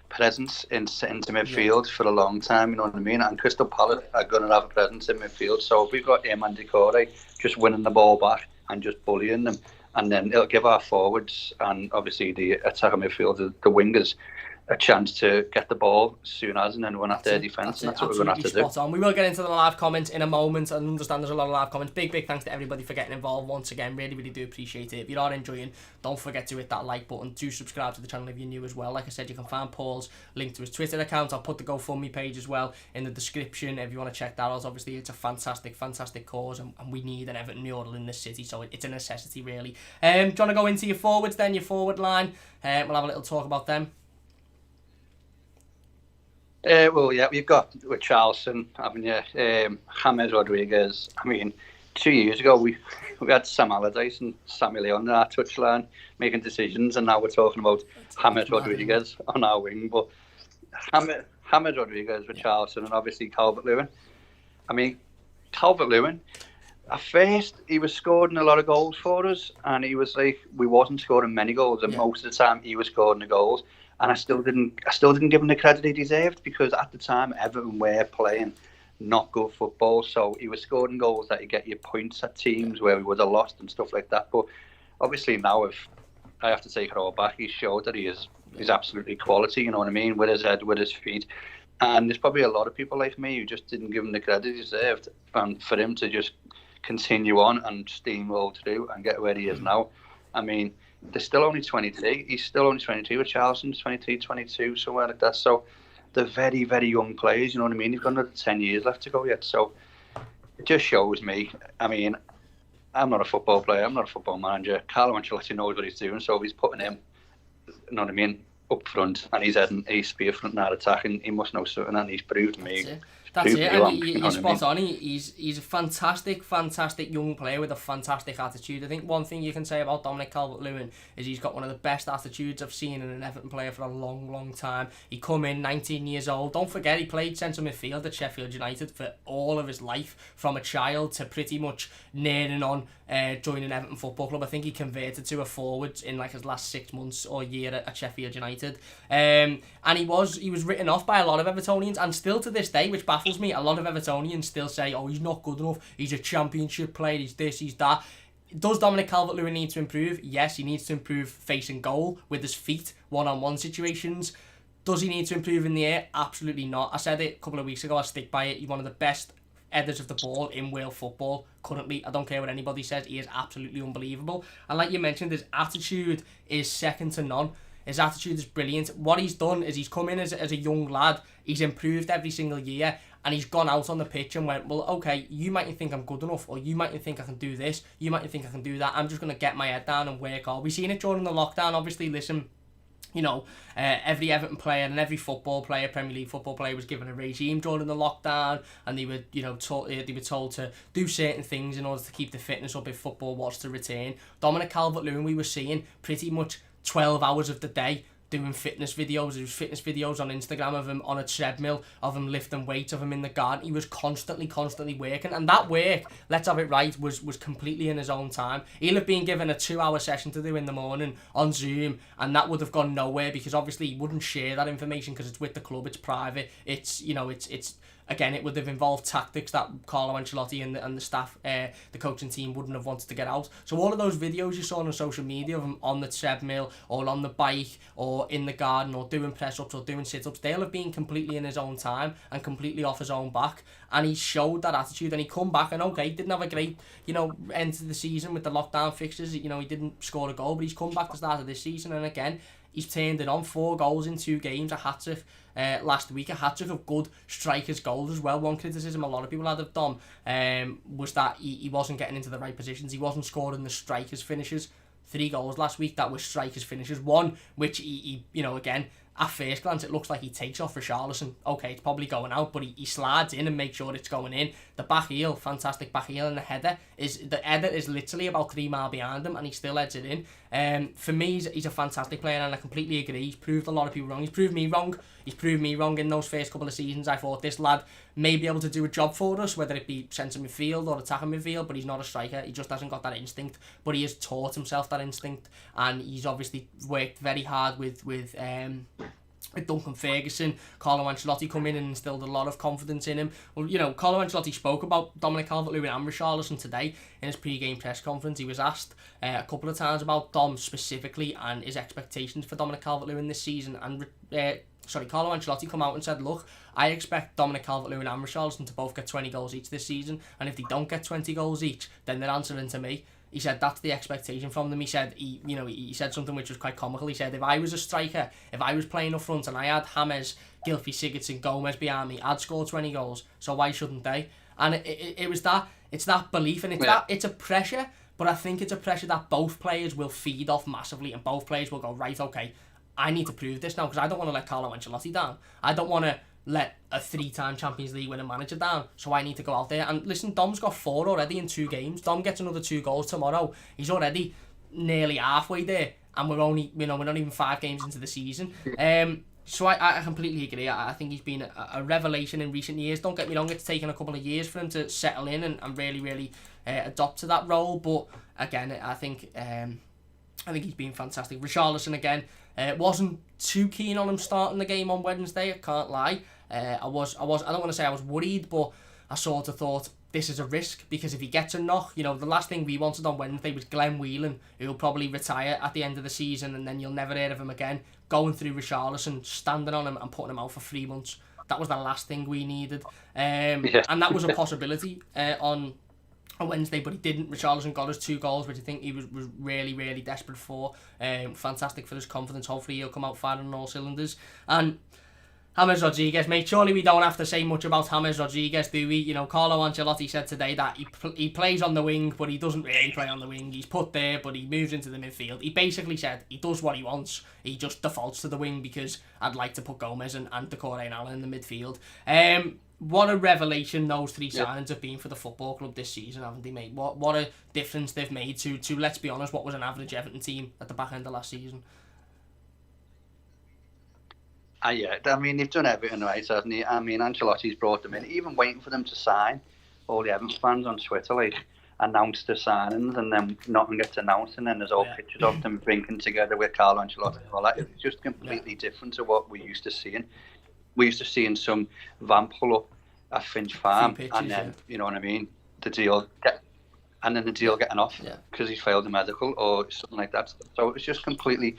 presence in midfield for a long time, you know what I mean? And Crystal Palace are going to have a presence in midfield, so if we've got him and Decore just winning the ball back and just bullying them, and then it'll give our forwards and obviously the attacking midfield, the wingers, a chance to get the ball as soon as and then run at their defence, and that's what we're going to have to spot on. We will get into the live comments in a moment. I understand there's a lot of live comments. Big thanks to everybody for getting involved once again. Really do appreciate it. If you are enjoying, don't forget to hit that like button. Do subscribe to the channel if you're new as well. Like I said, you can find Paul's link to his Twitter account. I'll put the GoFundMe page as well in the description if you want to check that out. Obviously, it's a fantastic cause, and we need an Everton mural in this city, so it's a necessity really. Do you want to go into your forwards then, your forward line? We'll have a little talk about them. Well, yeah, we've got Richarlison, haven't you? James Rodriguez. I mean, 2 years ago we had Sam Allardyce and Samuel Leon on our touchline making decisions, and now we're talking about James Rodriguez on our wing. But James Rodriguez, Richarlison, and obviously Calvert-Lewin. I mean, Calvert-Lewin, at first he was scoring a lot of goals for us, and he was like, we wasn't scoring many goals, and most of the time he was scoring the goals. And I still didn't give him the credit he deserved, because at the time Everton were playing not good football, so he was scoring goals that you get your points at teams where we would have lost and stuff like that. But obviously now, if I have to take it all back, he's showed that he's absolutely quality. You know what I mean, with his head, with his feet. And there's probably a lot of people like me who just didn't give him the credit he deserved, and for him to just continue on and steamroll through and get where he is now. I mean, they're still only 23. He's still only 22. With Richarlison's 23, 22, somewhere like that. So they're very, very young players. You know what I mean? He's got another 10 years left to go yet. So it just shows me. I mean, I'm not a football player. I'm not a football manager. Carlo Ancelotti knows what he's doing. So if he's putting him, you know what I mean, up front, and he's heading a spear front and attacking, he must know something, and he's proved me. That's it, and you're spot on. He's a fantastic young player with a fantastic attitude. I think one thing you can say about Dominic Calvert-Lewin is he's got one of the best attitudes I've seen in an Everton player for a long time. He come in 19 years old. Don't forget, he played centre midfield at Sheffield United for all of his life, from a child to pretty much nearing on joining Everton Football Club. I think he converted to a forward in like his last 6 months or year at Sheffield United. And he was written off by a lot of Evertonians, and still to this day, which baffles me, a lot of Evertonians still say, oh, he's not good enough, he's a championship player, he's this, he's that. Does Dominic Calvert-Lewin need to improve? Yes, he needs to improve facing goal with his feet, one-on-one situations. Does he need to improve in the air? Absolutely not. I said it a couple of weeks ago, I stick by it. He's one of the best headers of the ball in world football currently. I don't care what anybody says, he is absolutely unbelievable. And like you mentioned, his attitude is second to none. His attitude is brilliant. What he's done is he's come in as a young lad, he's improved every single year, and he's gone out on the pitch and went, well, okay, you mightn't think I'm good enough, or you mightn't think I can do this, you mightn't think I can do that, I'm just going to get my head down and work hard. We've seen it during the lockdown, obviously. Listen, you know, every Everton player and every football player, Premier League football player, was given a regime during the lockdown, and they were, you know, they were told to do certain things in order to keep the fitness up if football was to return. Dominic Calvert-Lewin, we were seeing pretty much 12 hours of the day doing fitness videos. There was fitness videos on Instagram of him on a treadmill, of him lifting weights, of him in the garden. He was constantly working, and that work, let's have it right, was completely in his own time. He'll have been given a 2-hour session to do in the morning on Zoom, and that would have gone nowhere, because obviously he wouldn't share that information because it's with the club, it's private, it's, you know, it's again, it would have involved tactics that Carlo Ancelotti and the staff, the coaching team, wouldn't have wanted to get out. So all of those videos you saw on social media of him on the treadmill, or on the bike, or in the garden, or doing press-ups, or doing sit-ups, they'll have been completely in his own time and completely off his own back. And he showed that attitude, and he come back, and okay, didn't have a great, you know, end to the season with the lockdown fixtures. You know, he didn't score a goal, but he's come back to the start of this season, and again, he's turned it on. 4 goals in 2 games, a hat-trick last week, a hat-trick of good strikers' goals as well. One criticism a lot of people had of Dom was that he wasn't getting into the right positions, he wasn't scoring the strikers' finishes. 3 goals last week that were strikers' finishes. One which he you know, again, at first glance, it looks like he takes off Richarlison. Okay, it's probably going out, but he slides in and makes sure it's going in. The back heel, fantastic back heel, and the header is literally about 3 miles behind him, and he still heads it in. For me, he's a fantastic player, and I completely agree. He's proved a lot of people wrong. He's proved me wrong in those first couple of seasons. I thought this lad may be able to do a job for us, whether it be centre midfield or attacking midfield, but he's not a striker. He just hasn't got that instinct, but he has taught himself that instinct, and he's obviously worked very hard with with Duncan Ferguson, Carlo Ancelotti come in and instilled a lot of confidence in him. Well, you know, Carlo Ancelotti spoke about Dominic Calvert-Lewin and Richarlison today in his pre-game press conference. He was asked a couple of times about Dom specifically and his expectations for Dominic Calvert-Lewin this season. And Carlo Ancelotti come out and said, look, I expect Dominic Calvert-Lewin and Richarlison to both get 20 goals each this season, and if they don't get 20 goals each, then they're answering to me. He said that's the expectation from them. He said he said something which was quite comical. He said, if I was a striker, if I was playing up front and I had James, Gylfi, Sigurdsson, Gomez behind me, I'd score 20 goals. So why shouldn't they? And it's that belief, and it's a pressure. But I think it's a pressure that both players will feed off massively, and both players will go, right, okay, I need to prove this now, because I don't want to let Carlo Ancelotti down. I don't want to let a 3-time Champions League winning manager down, so I need to go out there. And listen, Dom's got 4 already in 2 games. Dom gets another 2 goals tomorrow. He's already nearly halfway there, and we're not even 5 games into the season. So I completely agree. I think he's been a revelation in recent years. Don't get me wrong, it's taken a couple of years for him to settle in and really adopt to that role. But again, I think he's been fantastic. Richarlison again, wasn't too keen on him starting the game on Wednesday. I can't lie. I don't want to say I was worried, but I sort of thought this is a risk, because if he gets a knock, the last thing we wanted on Wednesday was Glenn Whelan, who'll probably retire at the end of the season, and then you'll never hear of him again, going through Richarlison, standing on him and putting him out for 3 months. That was the last thing we needed. And that was a possibility on Wednesday, but he didn't. Richarlison got us 2 goals, which I think he was really desperate for. Fantastic for his confidence. Hopefully he'll come out firing on all cylinders. And James Rodriguez, mate, surely we don't have to say much about James Rodriguez, do we? Carlo Ancelotti said today that he plays on the wing, but he doesn't really play on the wing. He's put there, but he moves into the midfield. He basically said he does what he wants. He just defaults to the wing because I'd like to put Gomez and Decore and Allen in the midfield. What a revelation those 3 signings have been for the football club this season, haven't they, mate? What a difference they've made to, let's be honest, what was an average Everton team at the back end of last season. Yeah, I mean, they've done everything right, hasn't he? I mean, Ancelotti's brought them in, even waiting for them to sign. All the Everton fans on Twitter, announced the signings, and then nothing gets announced, and then there's all pictures of them drinking together with Carlo Ancelotti and all that. It's just completely different to what we used to seeing. We used to seeing some vamp pull up at Finch Farm, and then, you know what I mean, the deal getting off because he's failed the medical or something like that. So it was just completely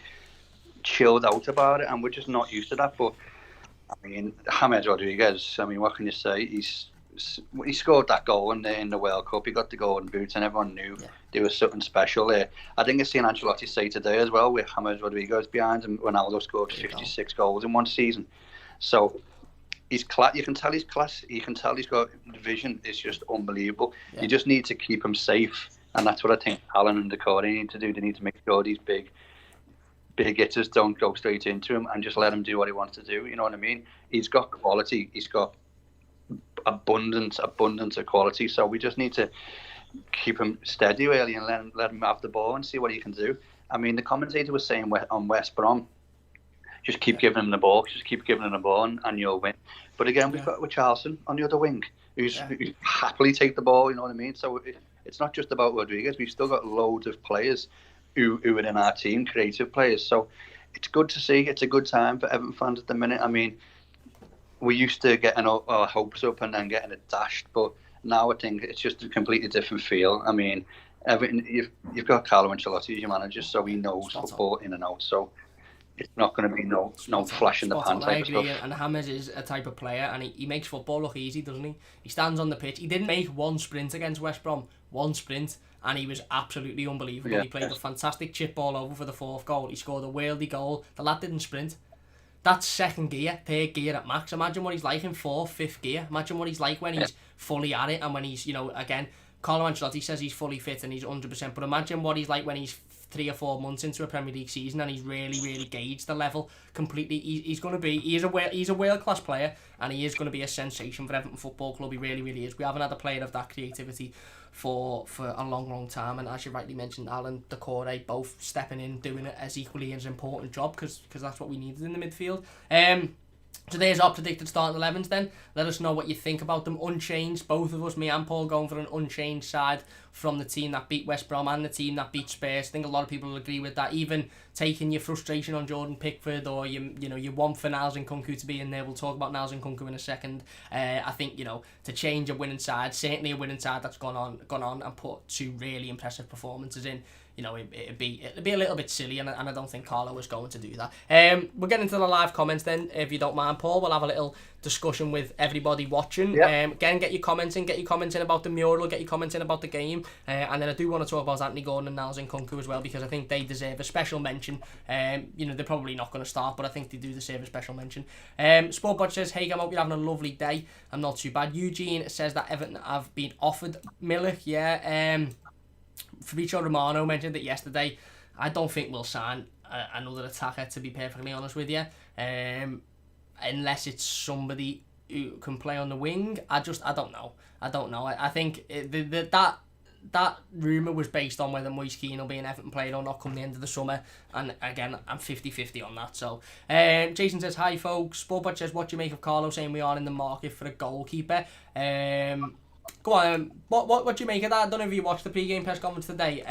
chilled out about it, and we're just not used to that. But I mean, James Rodriguez, I mean, what can you say? He scored that goal in the World Cup. He got the golden boot, and everyone knew there was something special there. I think I seen Ancelotti say today as well, with James Rodriguez behind him, Ronaldo scored 56 goals in one season. So he's you can tell he's class. You can tell he's got vision. It's just unbelievable. You just need to keep him safe, and that's what I think Alan and Decore need to do. They need to make sure these big hitters don't go straight into him and just let him do what he wants to do. You know what I mean? He's got quality. He's got abundance of quality. So we just need to keep him steady, really, and let him have the ball and see what he can do. I mean, the commentator was saying on West Brom, just keep giving him the ball, and you'll win. But again, we've got Richarlison on the other wing, who's happily take the ball. You know what I mean? So it's not just about Rodriguez. We've still got loads of players who are in our team, creative players. So it's good to see. It's a good time for Everton fans at the minute. I mean, we used to getting our hopes up and then getting it dashed, but now I think it's just a completely different feel. I mean, Everton, you've got Carlo Ancelotti as your manager, so he knows football in and out. So it's not going to be no flash in the pan type of stuff. And James is a type of player, and he makes football look easy, doesn't he? He stands on the pitch. He didn't make one sprint against West Brom, and he was absolutely unbelievable. He played a fantastic chip ball over for the 4th goal. He scored a worldy goal. The lad didn't sprint. That's 2nd gear, 3rd gear at max. Imagine what he's like in 4th, 5th gear. Imagine what he's like when he's fully at it, and when he's, again, Carlo Ancelotti says he's fully fit and he's 100%, but imagine what he's like when he's 3 or 4 months into a Premier League season and he's really gauged the level completely. He's a world-class player, and he is going to be a sensation for Everton Football Club. He really is. We haven't had a player of that creativity for a long time, and as you rightly mentioned, Alan, Decore, both stepping in, doing it as equally as important job, because that's what we needed in the midfield. So there's our predicted starting 11s then. Let us know what you think about them. Unchanged, both of us, me and Paul, going for an unchanged side from the team that beat West Brom and the team that beat Spurs. I think a lot of people will agree with that. Even taking your frustration on Jordan Pickford, or you want for Niles Nkunku to be in there. We'll talk about Niles Nkunku in a second. I think, to change a winning side, certainly a winning side that's gone on and put 2 really impressive performances in. It'd be a little bit silly, and I don't think Carlo was going to do that. We'll get into the live comments then, if you don't mind, Paul. We'll have a little discussion with everybody watching. Yep. Again, get your comments in about the mural, get your comments in about the game, and then I do want to talk about Anthony Gordon and Niles Nkunku as well, because I think they deserve a special mention. They're probably not going to start, but I think they do deserve a special mention. Sportbot says, hey, I hope you're having a lovely day. I'm not too bad. Eugene says that Everton have been offered Milik. Fabrizio Romano mentioned it yesterday. I don't think we'll sign another attacker, to be perfectly honest with you, unless it's somebody who can play on the wing. I don't know. I think that rumour was based on whether Moise Keane will be an Everton player or not come the end of the summer, and again, I'm 50-50 on that. So Jason says, hi folks. Sportbot says, what do you make of Carlo saying we are in the market for a goalkeeper? Go on, what do you make of that? I don't know if you watched the pre-game press conference today.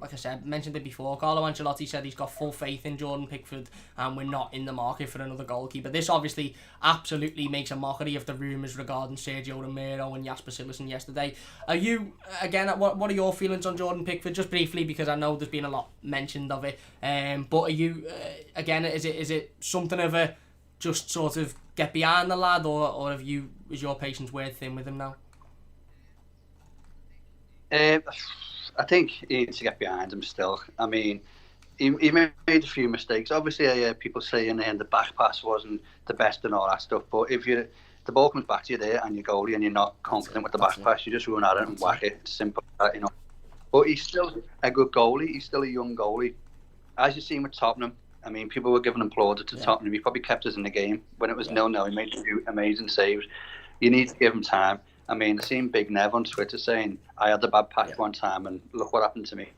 Like I said, mentioned it before, Carlo Ancelotti said he's got full faith in Jordan Pickford and we're not in the market for another goalkeeper. This obviously absolutely makes a mockery of the rumours regarding Sergio Romero and Jasper Cillessen yesterday. Are you, again, what are your feelings on Jordan Pickford? Just briefly, because I know there's been a lot mentioned of it. But are you, again, is it something of a just sort of get behind the lad, or is your patience wear thin with him now? I think he needs to get behind him still. I mean, he made a few mistakes. Obviously, I hear people saying the back pass wasn't the best and all that stuff, but if the ball comes back to you there and you're goalie and you're not confident with the back pass, you just run at it and whack it. It's simple, But he's still a good goalie. He's still a young goalie. As you've seen with Tottenham, I mean, people were giving him plaudits to Tottenham. He probably kept us in the game. When it was 0-0, he made a few amazing saves. You need to give him time. I mean, I seen Big Nev on Twitter saying, I had the bad patch one time and look what happened to me.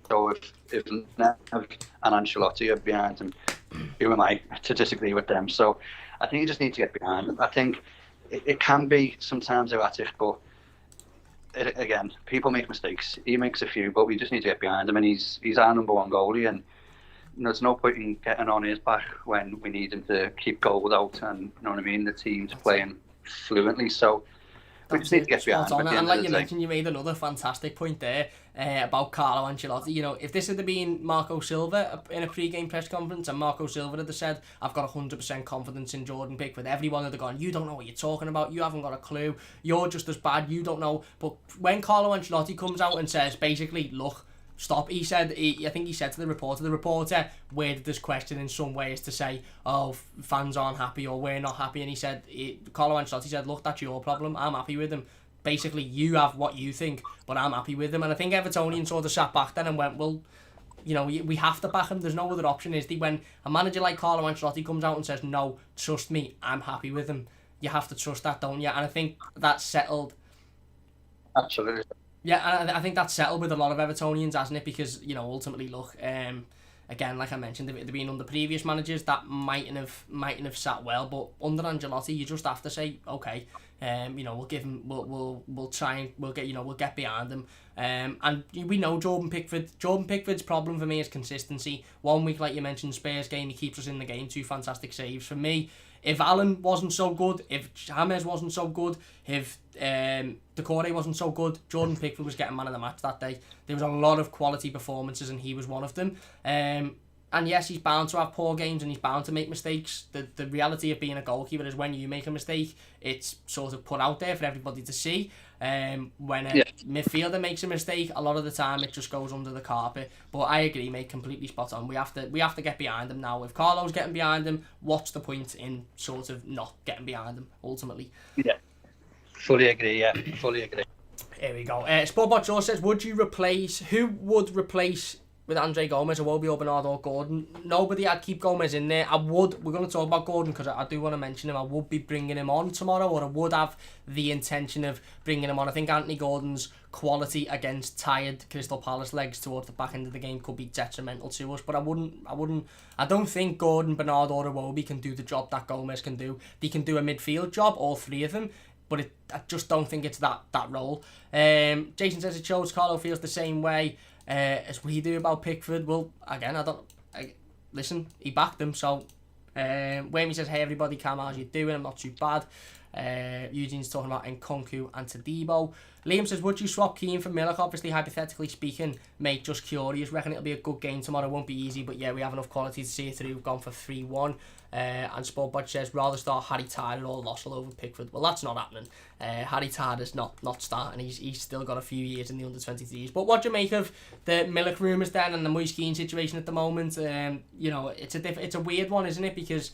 So if Nev and Ancelotti are behind him, who am I to disagree with them? So I think you just need to get behind him. I think it can be sometimes erratic, but again, people make mistakes. He makes a few, but we just need to get behind him. And he's our number one goalie, and there's no point in getting on his back when we need him to keep goals out and, the team's playing fluently. So we just need to get behind him. And like you mentioned, you made another fantastic point there about Carlo Ancelotti. If this had been Marco Silva in a pre-game press conference and Marco Silva had said, I've got 100% confidence in Jordan Pickford, everyone would have gone, you don't know what you're talking about, you haven't got a clue, you're just as bad, you don't know. But when Carlo Ancelotti comes out and says, basically, look, stop. I think he said to the reporter worded this question in some ways to say, oh, fans aren't happy or we're not happy, and he said, Carlo Ancelotti said, look, that's your problem, I'm happy with him. Basically, you have what you think, but I'm happy with him. And I think Evertonians sort of sat back then and went, well, we have to back him, there's no other option, is there? When a manager like Carlo Ancelotti comes out and says, no, trust me, I'm happy with him, you have to trust that, don't you? And I think that's settled. Absolutely. Yeah, and I think that's settled with a lot of Evertonians, hasn't it? Because, ultimately, look, again, like I mentioned, if it had been under previous managers, that mightn't have sat well. But under Ancelotti, you just have to say, okay, we'll give him, we'll try and we'll get behind him. And we know Jordan Pickford's problem for me is consistency. 1 week, like you mentioned, Spurs game, he keeps us in the game. 2 fantastic saves. For me, if Allen wasn't so good, if James wasn't so good, if Decore wasn't so good, Jordan Pickford was getting man of the match that day. There was a lot of quality performances and he was one of them. And yes, he's bound to have poor games and he's bound to make mistakes. The reality of being a goalkeeper is when you make a mistake, it's sort of put out there for everybody to see. When a midfielder makes a mistake, a lot of the time it just goes under the carpet. But I agree, mate, completely spot on. We have to get behind him now. If Carlo's getting behind him, what's the point in sort of not getting behind him ultimately? Yeah, fully agree. Here we go. Sportbot Joe says, who would replace with Andre Gomez, Iwobi or Bernardo or Gordon, nobody, I'd keep Gomez in there. We're going to talk about Gordon because I do want to mention him. I would be bringing him on tomorrow, or I would have the intention of bringing him on. I think Anthony Gordon's quality against tired Crystal Palace legs towards the back end of the game could be detrimental to us, but I don't think Gordon, Bernardo or Iwobi can do the job that Gomez can do. They can do a midfield job, all three of them, but I just don't think it's that role. Jason says it shows Carlo feels the same way as we do about Pickford. Well, again, listen, he backed them, so Wayne says, hey everybody, Cam, how's you doing? I'm not too bad. Eugene's talking about Nkunku and Tadibo. Liam says, would you swap Keane for Milik? Obviously, hypothetically speaking, mate, just curious. Reckon it'll be a good game tomorrow. Won't be easy, but yeah, we have enough quality to see it through. We've gone for 3-1. And Sportbot says, rather start Harry Tyler or Lossell over Pickford. Well, that's not happening. Harry Tyler's not starting. He's still got a few years in the under-23s. But what do you make of the Milik rumours then and the Moise Keane situation at the moment? You know, it's a weird one, isn't it? Because,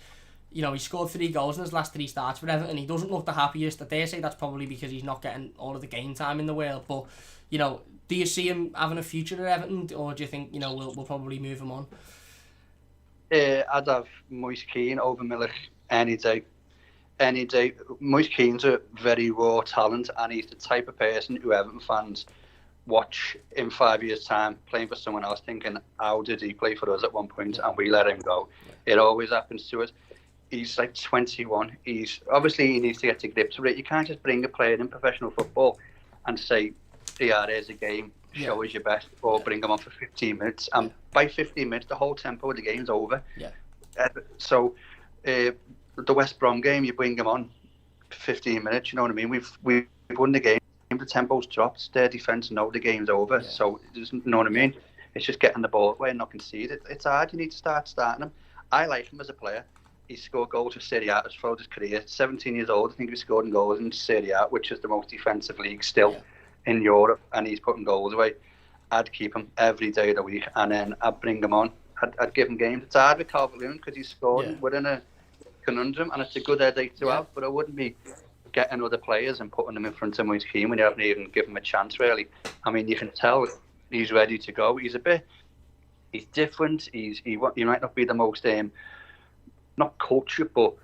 you know, he scored 3 goals in his last 3 starts for Everton. He doesn't look the happiest. I dare say that's probably because he's not getting all of the game time in the world. But, you know, do you see him having a future at Everton, or do you think, you know, we'll probably move him on? I'd have Moise Keane over Milik any day. Any day. Moise Keane's a very raw talent, and he's the type of person who Everton fans watch in 5 years' time playing for someone else, thinking, how did he play for us at one point and we let him go? It always happens to us. He's like 21. Obviously he needs to get to grips with it. You can't just bring a player in professional football and say, yeah, there's a game, show us your best, or bring them on for 15 minutes. And by 15 minutes, the whole tempo of the game's over. Yeah. So the West Brom game, you bring them on for 15 minutes, you know what I mean? We've won the game. The tempo's dropped. Their defence know the game's over. Yeah. So, you know what I mean? It's just getting the ball away and not concede it. It's hard. You need to start starting him. I like him as a player. He scored goals for Serie A throughout his career. 17 years old, I think he was scoring goals in Serie A, which is the most defensive league still in Europe, and he's putting goals away. I'd keep him every day of the week, and then I'd bring him on. I'd give him games. It's hard with Calvert-Lewin because he's scoring. We're in a conundrum, and it's a good headache to have, but I wouldn't be getting other players and putting them in front of Moise Keane when you haven't even given him a chance, really. I mean, you can tell he's ready to go. He's different. He might not be the most not cultured, but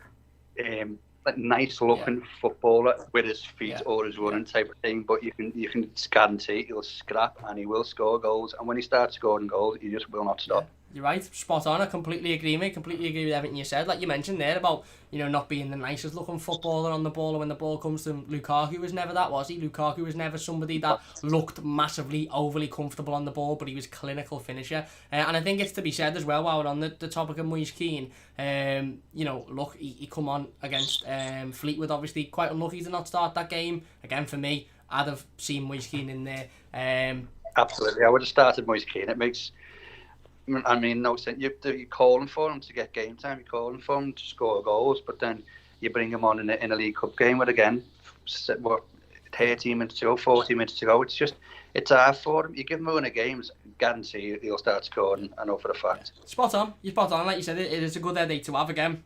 like nice looking footballer with his feet or his running type of thing. But you can guarantee he'll scrap and he will score goals. And when he starts scoring goals, he just will not stop. Yeah. You're right, spot on. I completely agree, mate. Completely agree with everything you said. Like you mentioned there about, you know, not being the nicest looking footballer on the ball, and when the ball comes to him, Lukaku was never that, was he? Lukaku was never somebody that looked massively overly comfortable on the ball, but he was a clinical finisher. And I think it's to be said as well, while we're on the topic of Moise Keane, you know, look, he come on against Fleetwood, obviously quite unlucky to not start that game. Again, for me, I'd have seen Moise Keane in there. Absolutely, I would have started Moise Keane. It makes... I mean, no sense. You're calling for him to get game time. You're calling for him to score goals, but then you bring him on in a League Cup game where, again, 13 minutes to go, 40 minutes to go. It's hard for him. You give him a run of games, guarantee he'll start scoring. I know for a fact. Spot on. You're spot on. Like you said, it is a good headache to have again.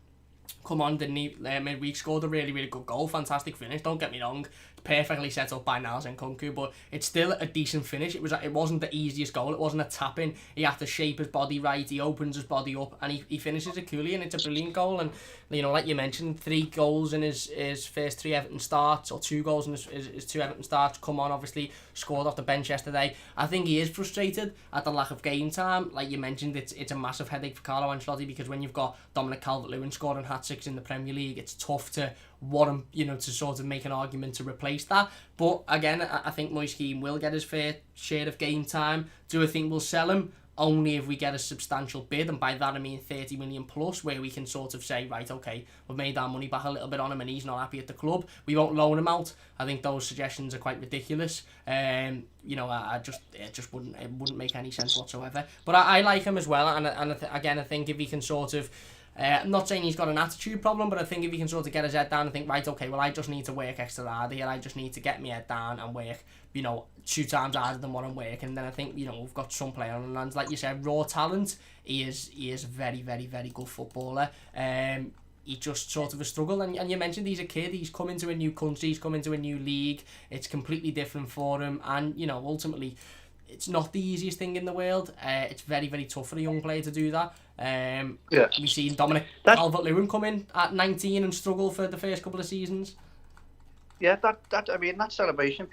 Come on, didn't he? Midweek scored a really, really good goal. Fantastic finish. Don't get me wrong. Perfectly set up by Niles Nkunku, but it's still a decent finish. It wasn't the easiest goal. It wasn't a tap-in. He had to shape his body right. He opens his body up and he finishes it coolly, and it's a brilliant goal. And, you know, like you mentioned, 3 goals in his first 3 Everton starts, or 2 goals in his 2 Everton starts. Come on, obviously scored off the bench yesterday. I think he is frustrated at the lack of game time. Like you mentioned, it's a massive headache for Carlo Ancelotti, because when you've got Dominic Calvert-Lewin scoring hat-tricks in the Premier League, it's tough to want him, you know, to sort of make an argument to replace that. But again, I think Moise Keane will get his fair share of game time. Do I think we'll sell him? Only if we get a substantial bid, and by that I mean 30 million plus, where we can sort of say, right, okay, we've made our money back a little bit on him and he's not happy at the club. We won't loan him out. I think those suggestions are quite ridiculous. You know, it wouldn't make any sense whatsoever. But I like him as well, and again, I think if he can sort of, I'm not saying he's got an attitude problem, but I think if he can sort of get his head down and think, right, okay, well, I just need to work extra hard here. I just need to get my head down and work, you know, 2 times harder than what I'm working. Then I think, you know, we've got some player on the lands. Like you said, raw talent. He is a very, very, very good footballer. He just sort of a struggle. And you mentioned he's a kid. He's come into a new country. He's come into a new league. It's completely different for him. And, you know, ultimately, it's not the easiest thing in the world. It's very, very tough for a young player to do that. We've seen Dominic Calvert-Lewin come in at 19 and struggle for the first couple of seasons. Yeah, that celebration,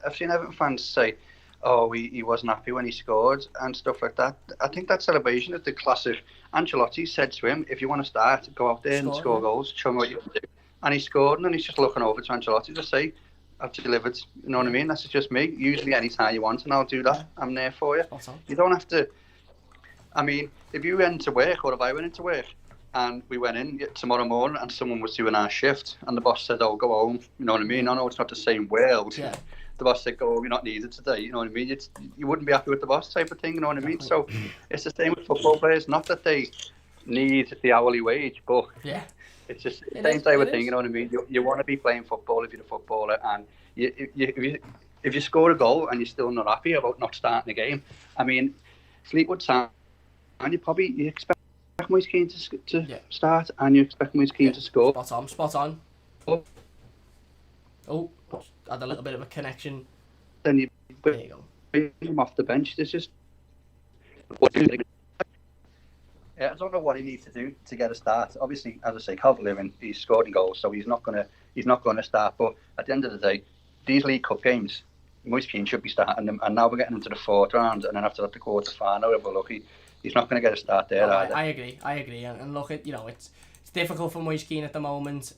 I've seen Everton fans say, oh, he wasn't happy when he scored and stuff like that. I think that celebration is the class of Ancelotti said to him, if you want to start, go out there and score goals, show me what you can do. And he scored, and then he's just looking over to Ancelotti to say, I've delivered. You know what I mean? That's just me. Usually any time you want, and I'll do that. Yeah. I'm there for you. You don't have to... I mean, if you went to work, or if I went into work, and we went in tomorrow morning, and someone was doing our shift, and the boss said, oh, go home. You know what I mean? I know it's not the same world. Yeah. The boss said, go home, you're not needed today. You know what I mean? You wouldn't be happy with the boss type of thing. You know what I mean? So it's the same with football players. Not that they need the hourly wage, but... Yeah. It's just the same type of thing, you know what I mean? You want to be playing football if you're a footballer, and if you score a goal and you're still not happy about not starting a game, I mean, Fleetwood Town, and you expect Moise Keane to start, and you expect Moise Keane to score. Spot on. Oh, had a little bit of a connection. Then you there you go. Bring him off the bench. There's just... I don't know what he needs to do to get a start. Obviously, as I say, Calvert-Lewin, he's scored in goals, so he's not gonna start. But at the end of the day, these League Cup games, Moise Keane should be starting them, and now we're getting into the fourth round, and then after that the quarter final. But look, he's not going to get a start there. No, I agree. And look, it's difficult for Moise Keane at the moment.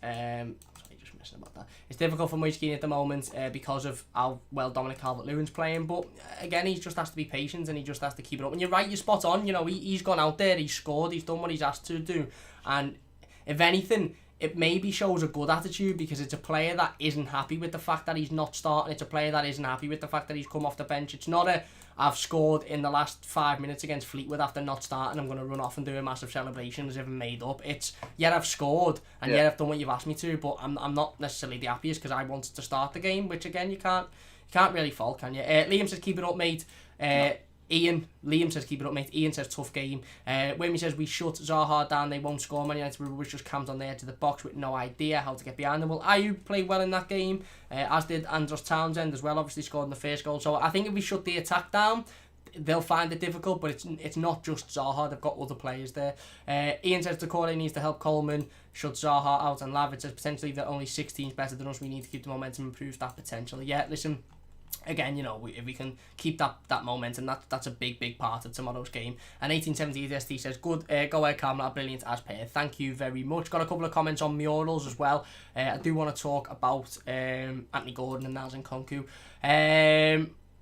About that. It's difficult for Moise Keane at the moment because of how well Dominic Calvert-Lewin's playing, but again, he just has to be patient and he just has to keep it up. And you're right, you're spot on. You know, he's gone out there, he's scored, he's done what he's asked to do, and if anything, it maybe shows a good attitude, because it's a player that isn't happy with the fact that he's not starting. It's a player that isn't happy with the fact that he's come off the bench. It's not I've scored in the last 5 minutes against Fleetwood after not starting, I'm going to run off and do a massive celebration as if I'm made up. It's, I've scored, and I've done what you've asked me to, but I'm not necessarily the happiest because I wanted to start the game, which again, you can't really fault, can you? Liam says, keep it up, mate. Liam says, keep it up, mate. Ian says, tough game. Wimmy says, we shut Zaha down, they won't score. Man United was just camped on the edge of the box with no idea how to get behind them. Well, Ayew played well in that game, as did Andros Townsend as well, obviously scored in the first goal. So I think if we shut the attack down, they'll find it difficult, but it's not just Zaha, they've got other players there. Ian says, Decore needs to help Coleman, shut Zaha out, and Lavid says, potentially they're only 6 teams better than us, we need to keep the momentum and improve that potentially. Yeah, listen, again, if we can keep that momentum, that's a big part of tomorrow's game. And 1870 ST says, good, go ahead, Carmel, brilliant as per. Thank you very much. Got a couple of comments on murals as well. I do want to talk about Anthony Gordon and Niels Nkunku.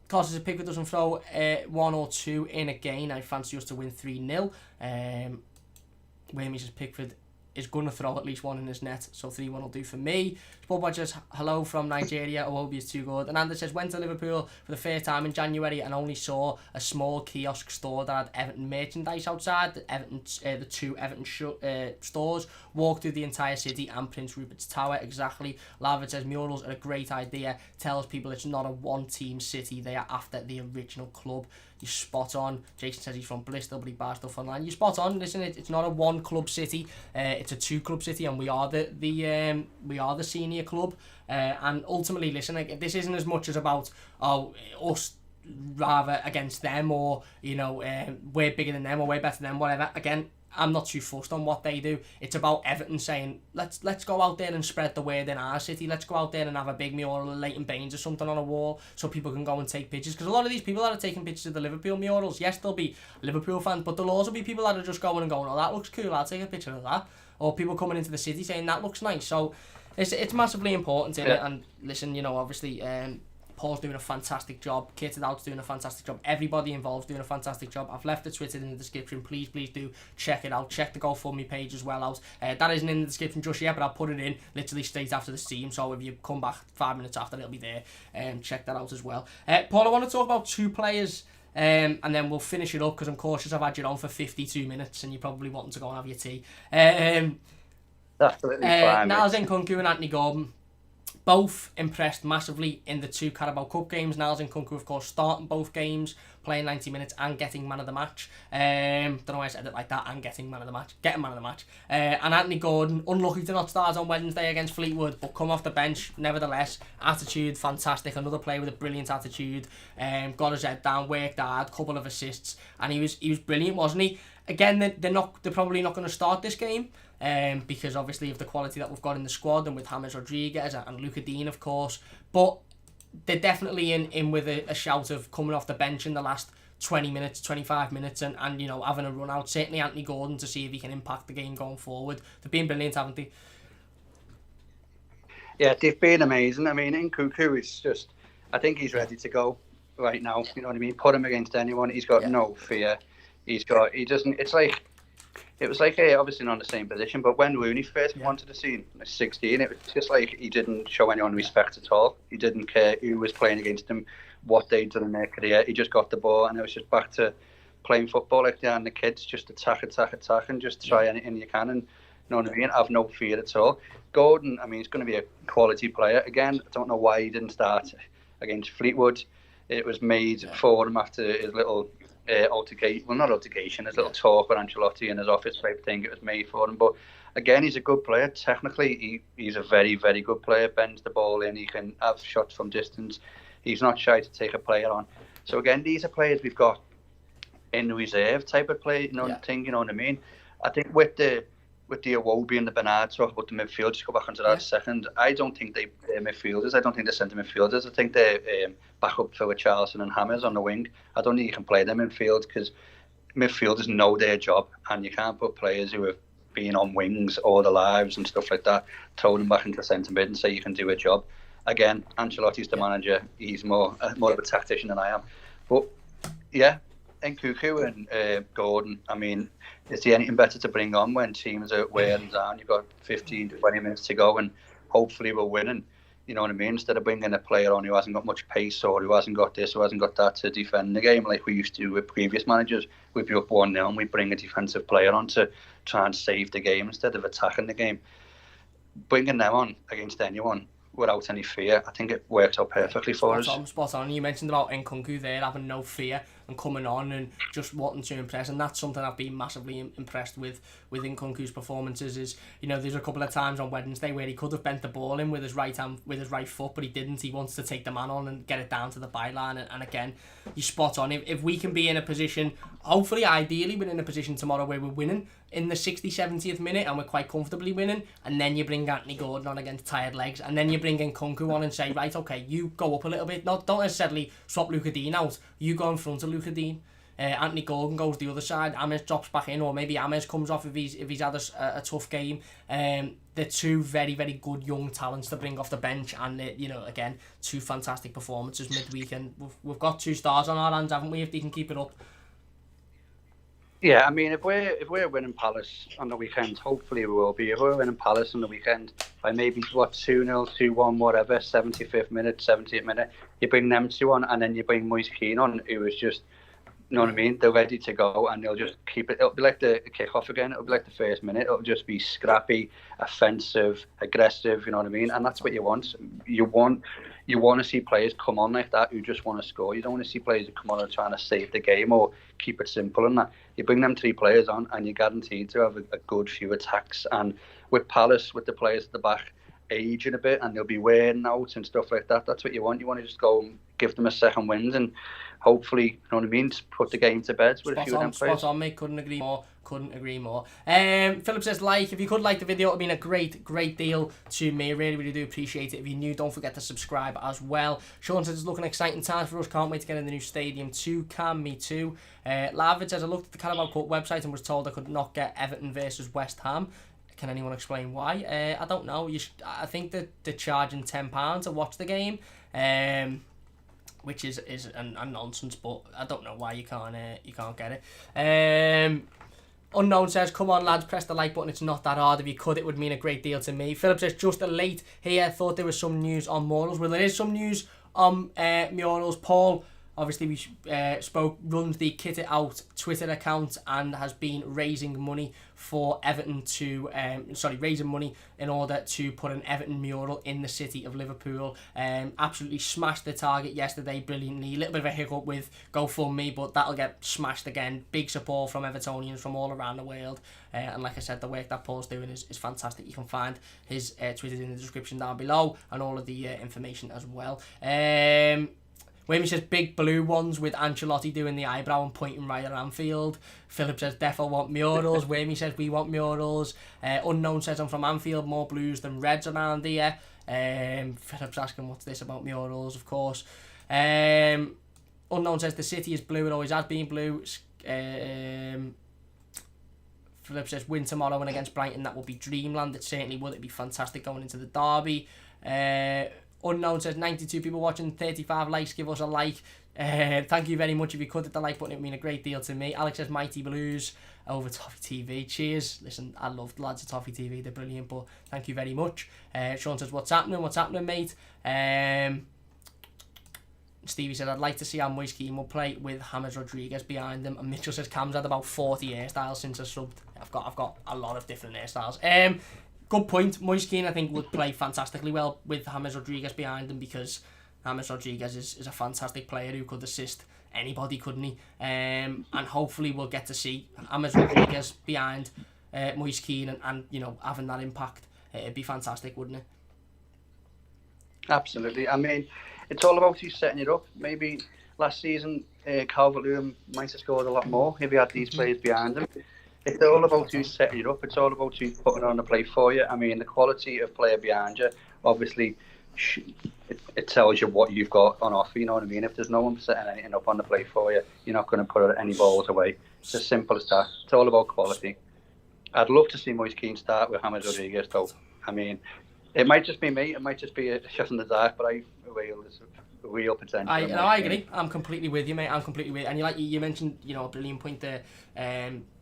Carlos says, Pickford doesn't throw 1 or 2 in again, I fancy us to win 3-0. Whammy says, Pickford is going to throw at least 1 in his net, so 3-1 will do for me. Spudbod says, hello from Nigeria, Owobi is too good. And Anders says, went to Liverpool for the first time in January and only saw a small kiosk store that had Everton merchandise outside, the 2 Everton stores, walked through the entire city and Prince Rupert's Tower, exactly. Lavid says, murals are a great idea, tells people it's not a one-team city, they are after the original club. You're spot on. Jason says he's from Bristol, but he bars stuff online. You're spot on. Listen, it's not a one club city. It's a 2 club city, and we are the senior club. And ultimately, listen, this isn't as much as about us rather against them, or we're bigger than them or we're better than them. Whatever. Again, I'm not too fussed on what they do. It's about Everton saying, let's go out there and spread the word in our city. Let's go out there and have a big mural of Leighton Baines or something on a wall so people can go and take pictures. Because a lot of these people that are taking pictures of the Liverpool murals, yes, they'll be Liverpool fans, but there'll also be people that are just going, oh, that looks cool, I'll take a picture of that. Or people coming into the city saying, that looks nice. So it's massively important in it. And listen, obviously... Paul's doing a fantastic job, Kitted Out's doing a fantastic job, everybody involved doing a fantastic job. I've left the Twitter in the description, please do check it out. Check the GoFundMe page as well out. That isn't in the description just yet, but I'll put it in literally straight after the stream, so if you come back 5 minutes after, it'll be there. Check that out as well. Paul, I want to talk about 2 players, and then we'll finish it up, because I'm cautious I've had you on for 52 minutes and you're probably wanting to go and have your tea. Absolutely fine. Niels Nkunku and Anthony Gordon. Both impressed massively in the 2 Carabao Cup games. Niles Nkunku, of course, starting both games, playing 90 minutes and getting man of the match. Don't know why I said it like that, and getting man of the match. And Anthony Gordon, unlucky to not start on Wednesday against Fleetwood, but come off the bench nevertheless. Attitude, fantastic. Another player with a brilliant attitude. Got his head down, worked hard, couple of assists, and he was brilliant, wasn't he? Again, they're probably not going to start this game. Because obviously of the quality that we've got in the squad, and with James Rodriguez and Luca Dean, of course, but they're definitely in with a shout of coming off the bench in the last 20 minutes, 25 minutes, and having a run out. Certainly Anthony Gordon, to see if he can impact the game going forward. They've been brilliant, haven't they? Yeah, they've been amazing. I mean, Nkunku is just, I think he's ready to go right now. You know what I mean? Put him against anyone. He's got no fear. It was like obviously not the same position, but when Rooney first wanted the scene at 16, it was just like he didn't show anyone respect at all. He didn't care who was playing against him, what they'd done in their career. He just got the ball, and it was just back to playing football like they are, and the kids just attack, and just try anything you can, and you know what I mean? Have no fear at all. Gordon, I mean, he's going to be a quality player. Again, I don't know why he didn't start against Fleetwood. It was made for him after his little altercation, well, not altercation, his little talk with Ancelotti in his office type thing. It was made for him, but again, he's a good player. Technically, he's a very, very good player. Bends the ball in, he can have shots from distance. He's not shy to take a player on. So again, these are players we've got in reserve type of play, thing, you know what I mean? I think with the Iwobi and the Bernard talk about the midfield, just go back onto that a second, I don't think they're midfielders. I don't think they're centre midfielders. I think they're back up for Richarlison and James on the wing. I don't think you can play them in field, because midfielders know their job, and you can't put players who have been on wings all their lives and stuff like that, throw them back into centre mid and say you can do a job. Again, Ancelotti's the manager. He's more of a tactician than I am. But yeah, Nkunku and Gordon, I mean, is there anything better to bring on when teams are wearing down? You've got 15 to 20 minutes to go, and hopefully we're winning. You know what I mean? Instead of bringing a player on who hasn't got much pace, or who hasn't got this or hasn't got that to defend the game like we used to with previous managers. We'd be up 1-0 and we bring a defensive player on to try and save the game instead of attacking the game. Bringing them on against anyone without any fear, I think it works out perfectly for us. Spot on. You mentioned about Nkunku there having no fear and coming on and just wanting to impress, and that's something I've been massively impressed with Nkunku's performances. Is, you know, there's a couple of times on Wednesday where he could have bent the ball in with his right hand, with his right foot, but he didn't. He wants to take the man on and get it down to the byline, and again, you're spot on. If we can be in a position, hopefully, ideally, we're in a position tomorrow where we're winning in the 60th, 70th minute, and we're quite comfortably winning, and then you bring Anthony Gordon on against tired legs, and then you bring in Nkunku on and say, right, okay, you go up a little bit, don't necessarily swap Luca Dean out, you go in front of Luca Dean, Anthony Gordon goes the other side, James drops back in, or maybe James comes off if he's had a tough game. They're two very, very good young talents to bring off the bench, and you know, again, two fantastic performances midweek, and we've got 2 stars on our hands, haven't we, if they can keep it up? Yeah, I mean, if we're winning Palace on the weekend, hopefully we will be. If we're winning Palace on the weekend by maybe 2-0, 2-1, whatever, 75th minute, 70th minute, you bring them 2 on, and then you bring Moise Keane on, who is just, you know what I mean? They're ready to go, and they'll just keep it. It'll be like the kick-off again. It'll be like the first minute. It'll just be scrappy, offensive, aggressive. You know what I mean? And that's what you want. You want to see players come on like that who just want to score. You don't want to see players who come on and trying to save the game or keep it simple and that. You bring them 3 players on, and you're guaranteed to have a good few attacks. And with Palace, with the players at the back aging a bit, and they'll be wearing out and stuff like that. That's what you want. You want to just go and give them a second wind, and hopefully, you know what I mean, to put the game to bed with a few of them players. Spot on, mate. Couldn't agree more. Philip says, if you could like the video, it would mean a great deal to me. Really do appreciate it. If you're new, don't forget to subscribe as well. Sean says it's looking exciting times for us. Can't wait to get in the new stadium too. Can me too. Lavid says, I looked at the Carabao Cup website and was told I could not get Everton versus West Ham. Can anyone explain why? I don't know. I think that they're charging £10 to watch the game, which is a nonsense. But I don't know why you can't get it. Unknown says, come on lads, press the like button. It's not that hard. If you could, it would mean a great deal to me. Philip says, just a late here. Thought there was some news on Morals. Well, there is some news on Murals. Paul obviously we runs the Kit It Out Twitter account and has been raising money for Everton to raising money in order to put an Everton mural in the city of Liverpool. Absolutely smashed the target yesterday brilliantly. A little bit of a hiccup with GoFundMe, but that'll get smashed again. Big support from Evertonians from all around the world, and like I said, the work that Paul's doing is fantastic. You can find his Twitter in the description down below and all of the information as well. Wayne says big blue ones with Ancelotti doing the eyebrow and pointing right at Anfield. Philip says defo want murals. Wayne says we want murals. Unknown says I'm from Anfield, more blues than reds around here. Philip's asking what's this about murals, of course. Unknown says the city is blue, it always has been blue. Philip says win tomorrow and against Brighton, that will be dreamland. It certainly would. It'd be fantastic going into the derby. Unknown says 92 people watching, 35 likes, give us a like. Thank you very much if you could hit the like button, it would mean a great deal to me. Alex says Mighty Blues over Toffee TV. Cheers. Listen, I love the lads at Toffee TV, they're brilliant, but thank you very much. Sean says what's happening mate. Stevie said I'd like to see how Moise Keane will play with James Rodriguez behind him. And Mitchell says Cam's had about 40 hairstyles since I subbed. I've got a lot of different hairstyles. Good point. Moise Keane, I think, would play fantastically well with James Rodriguez behind him, because James Rodriguez is a fantastic player who could assist anybody, couldn't he? And hopefully we'll get to see James Rodriguez behind Moise Keane and having that impact. It'd be fantastic, wouldn't it? Absolutely. I mean, it's all about you setting it up. Maybe last season, Calvert-Lewin might have scored a lot more if he had these players behind him. It's all about you setting it up. It's all about you putting on the play for you. I mean, the quality of player behind you, obviously, it tells you what you've got on offer, you know what I mean? If there's no one setting anything up on the play for you, you're not going to put any balls away. It's as simple as that. It's all about quality. I'd love to see Moise Keane start with James Rodriguez, though. I mean, it might just be me. It might just be a shot in the dark, but I feel there's real potential. I agree. I'm completely with you, mate. I'm completely with you. And you mentioned, a brilliant point there.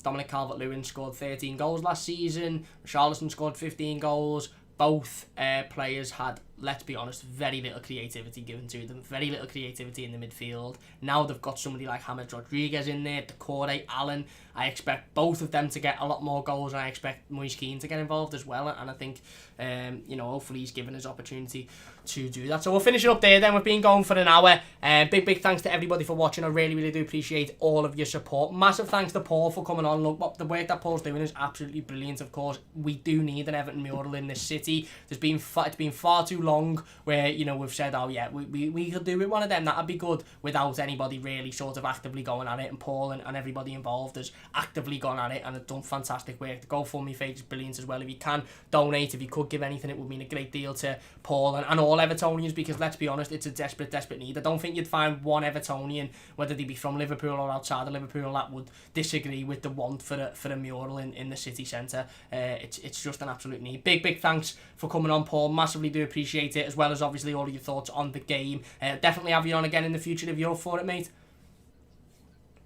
Dominic Calvert-Lewin scored 13 goals last season. Richarlison scored 15 goals. Both players had, let's be honest, very little creativity given to them. Very little creativity in the midfield. Now they've got somebody like James Rodriguez in there, Decore, Allen. I expect both of them to get a lot more goals, and I expect Moise Keane to get involved as well. And I think, hopefully he's given his opportunity to do that. So we'll finish it up there then. We've been going for an hour. Big thanks to everybody for watching. I really do appreciate all of your support. Massive thanks to Paul for coming on. Look, the work that Paul's doing is absolutely brilliant. Of course, we do need an Everton mural in this city. It's been far too long where we've said, oh yeah, we could do with one of them. That'd be good, without anybody really sort of actively going at it. And Paul and everybody involved has actively gone at it and have done fantastic work. The GoFundMe page is brilliant as well. If you can donate, if you could give anything, it would mean a great deal to Paul and all Evertonians, because let's be honest, it's a desperate need. I don't think you'd find one Evertonian, whether they be from Liverpool or outside of Liverpool, that would disagree with the want for a mural in the city centre. It's just an absolute need. Big thanks for coming on, Paul. Massively do appreciate it, as well as obviously all of your thoughts on the game. Definitely have you on again in the future if you're up for it, mate.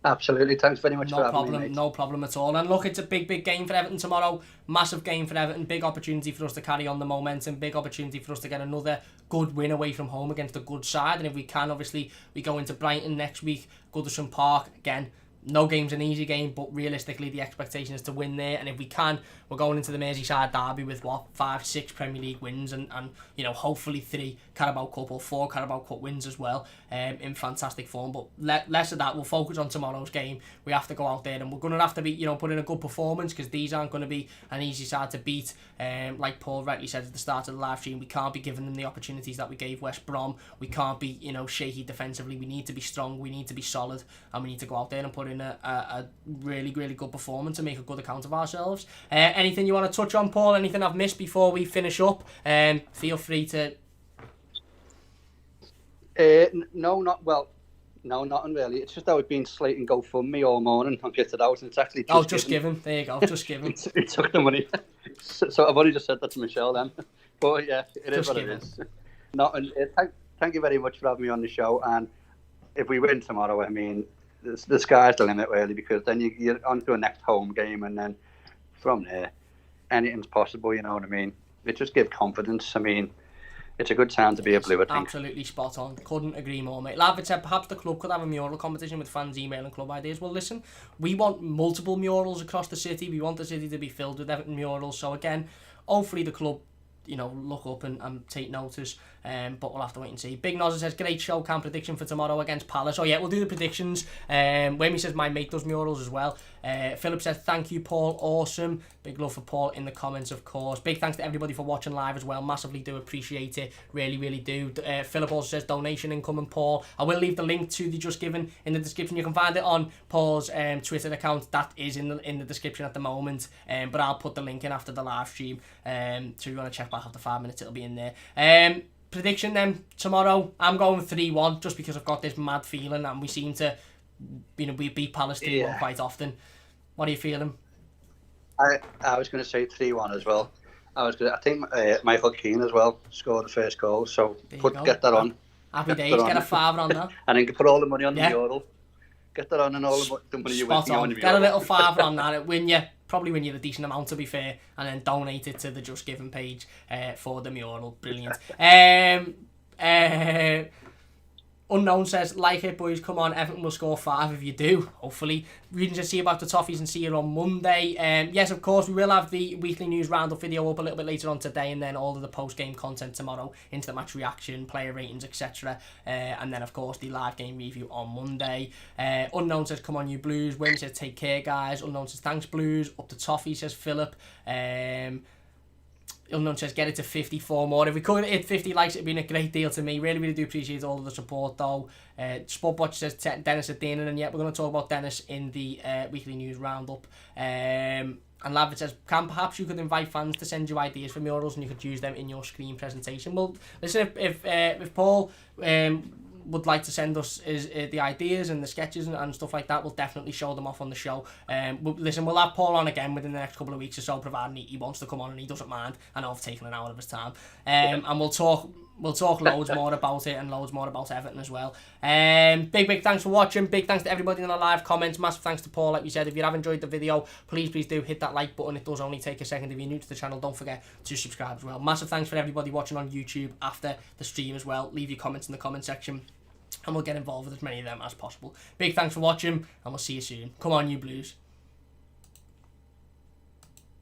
Absolutely, thanks very much for having me, mate. No problem at all. And look, it's a big game for Everton tomorrow. Massive game for Everton. Big opportunity for us to carry on the momentum. Big opportunity for us to get another good win away from home against a good side. And if we can, obviously, we go into Brighton next week, Goodison Park. Again, no game's an easy game, but realistically the expectation is to win there. And if we can, we're going into the Merseyside derby with 5-6 Premier League wins and hopefully 3 Carabao Cup or 4 Carabao Cup wins as well, in fantastic form. But less of that, we'll focus on tomorrow's game. We have to go out there and we're going to have to be put in a good performance, because these aren't going to be an easy side to beat. Like Paul rightly said at the start of the live stream, we can't be giving them the opportunities that we gave West Brom. We can't be shaky defensively. We need to be strong, we need to be solid, and we need to go out there and put in a really good performance and make a good account of ourselves. Anything you want to touch on, Paul? Anything I've missed before we finish up? Feel free to. No, nothing really. It's just that we've been slating GoFundMe all morning on Get It Out, and it's actually just given. There you go, just given. It took the money. So I've only just said that to Michelle then. But yeah, it is what it is. Thank you very much for having me on the show. And if we win tomorrow, I mean, the sky's the limit really, because then you're on to a next home game, and then from there, anything's possible, you know what I mean? It just gives confidence. I mean, it's a good time to be a Blue, I think. Absolutely spot on. Couldn't agree more, mate. Lav said perhaps the club could have a mural competition with fans emailing club ideas. Well, listen, we want multiple murals across the city. We want the city to be filled with Everton murals. So again, hopefully the club, look up and take notice. But we'll have to wait and see. Big Nozzer says, great show, Cam. Prediction for tomorrow against Palace. Oh yeah, we'll do the predictions. Wayne says, my mate does murals as well. Philip says, thank you, Paul. Awesome. Big love for Paul in the comments, of course. Big thanks to everybody for watching live as well. Massively do appreciate it. Really, really do. Philip also says, donation incoming, Paul. I will leave the link to the Just Given in the description. You can find it on Paul's Twitter account. That is in the description at the moment. But I'll put the link in after the live stream. So if you want to check back after 5 minutes, it'll be in there. Prediction then tomorrow, I'm going 3-1 just because I've got this mad feeling and we seem to we beat Palace 3-1 quite often. What are you feeling? I was going to say 3-1 as well. I think Michael Keane as well scored the first goal, so get that on. Happy days, get a fiver on that. And then put all the money on the euro. Get that on and all the money you win. Get a little fiver on that, it'll probably win you a decent amount to be fair, and then donate it to the Just Given page for the mural. Brilliant. Unknown says, like it boys, come on, Everton will score 5 if you do, hopefully. We can just see about the toffees and see you on Monday. Yes, of course, we will have the weekly news roundup video up a little bit later on today, and then all of the post-game content tomorrow into the match reaction, player ratings, etc. And then, of course, the live game review on Monday. Unknown says, come on, you Blues. Wayne says, take care, guys. Unknown says, thanks, Blues. Up to toffee, says Philip. Unknown says, get it to 54 more. If we could hit 50 likes, it'd been a great deal to me. Really, really do appreciate all of the support, though. Sportbotch says, Dennis at Deanan, and yet we're going to talk about Dennis in the weekly news roundup. And Lavid says, Cam, perhaps you could invite fans to send you ideas for murals and you could use them in your screen presentation. Well, listen, if Paul would like to send us the ideas and the sketches and stuff like that, we'll definitely show them off on the show. We'll have Paul on again within the next couple of weeks or so, providing he wants to come on and he doesn't mind. I know I've taken an hour of his time. And we'll talk loads more about it and loads more about Everton as well. Big thanks for watching. Big thanks to everybody in the live comments. Massive thanks to Paul, like we said. If you have enjoyed the video, please do hit that like button. It does only take a second. If you're new to the channel, don't forget to subscribe as well. Massive thanks for everybody watching on YouTube after the stream as well. Leave your comments in the comment section and we'll get involved with as many of them as possible. Big thanks for watching and we'll see you soon. Come on, you Blues.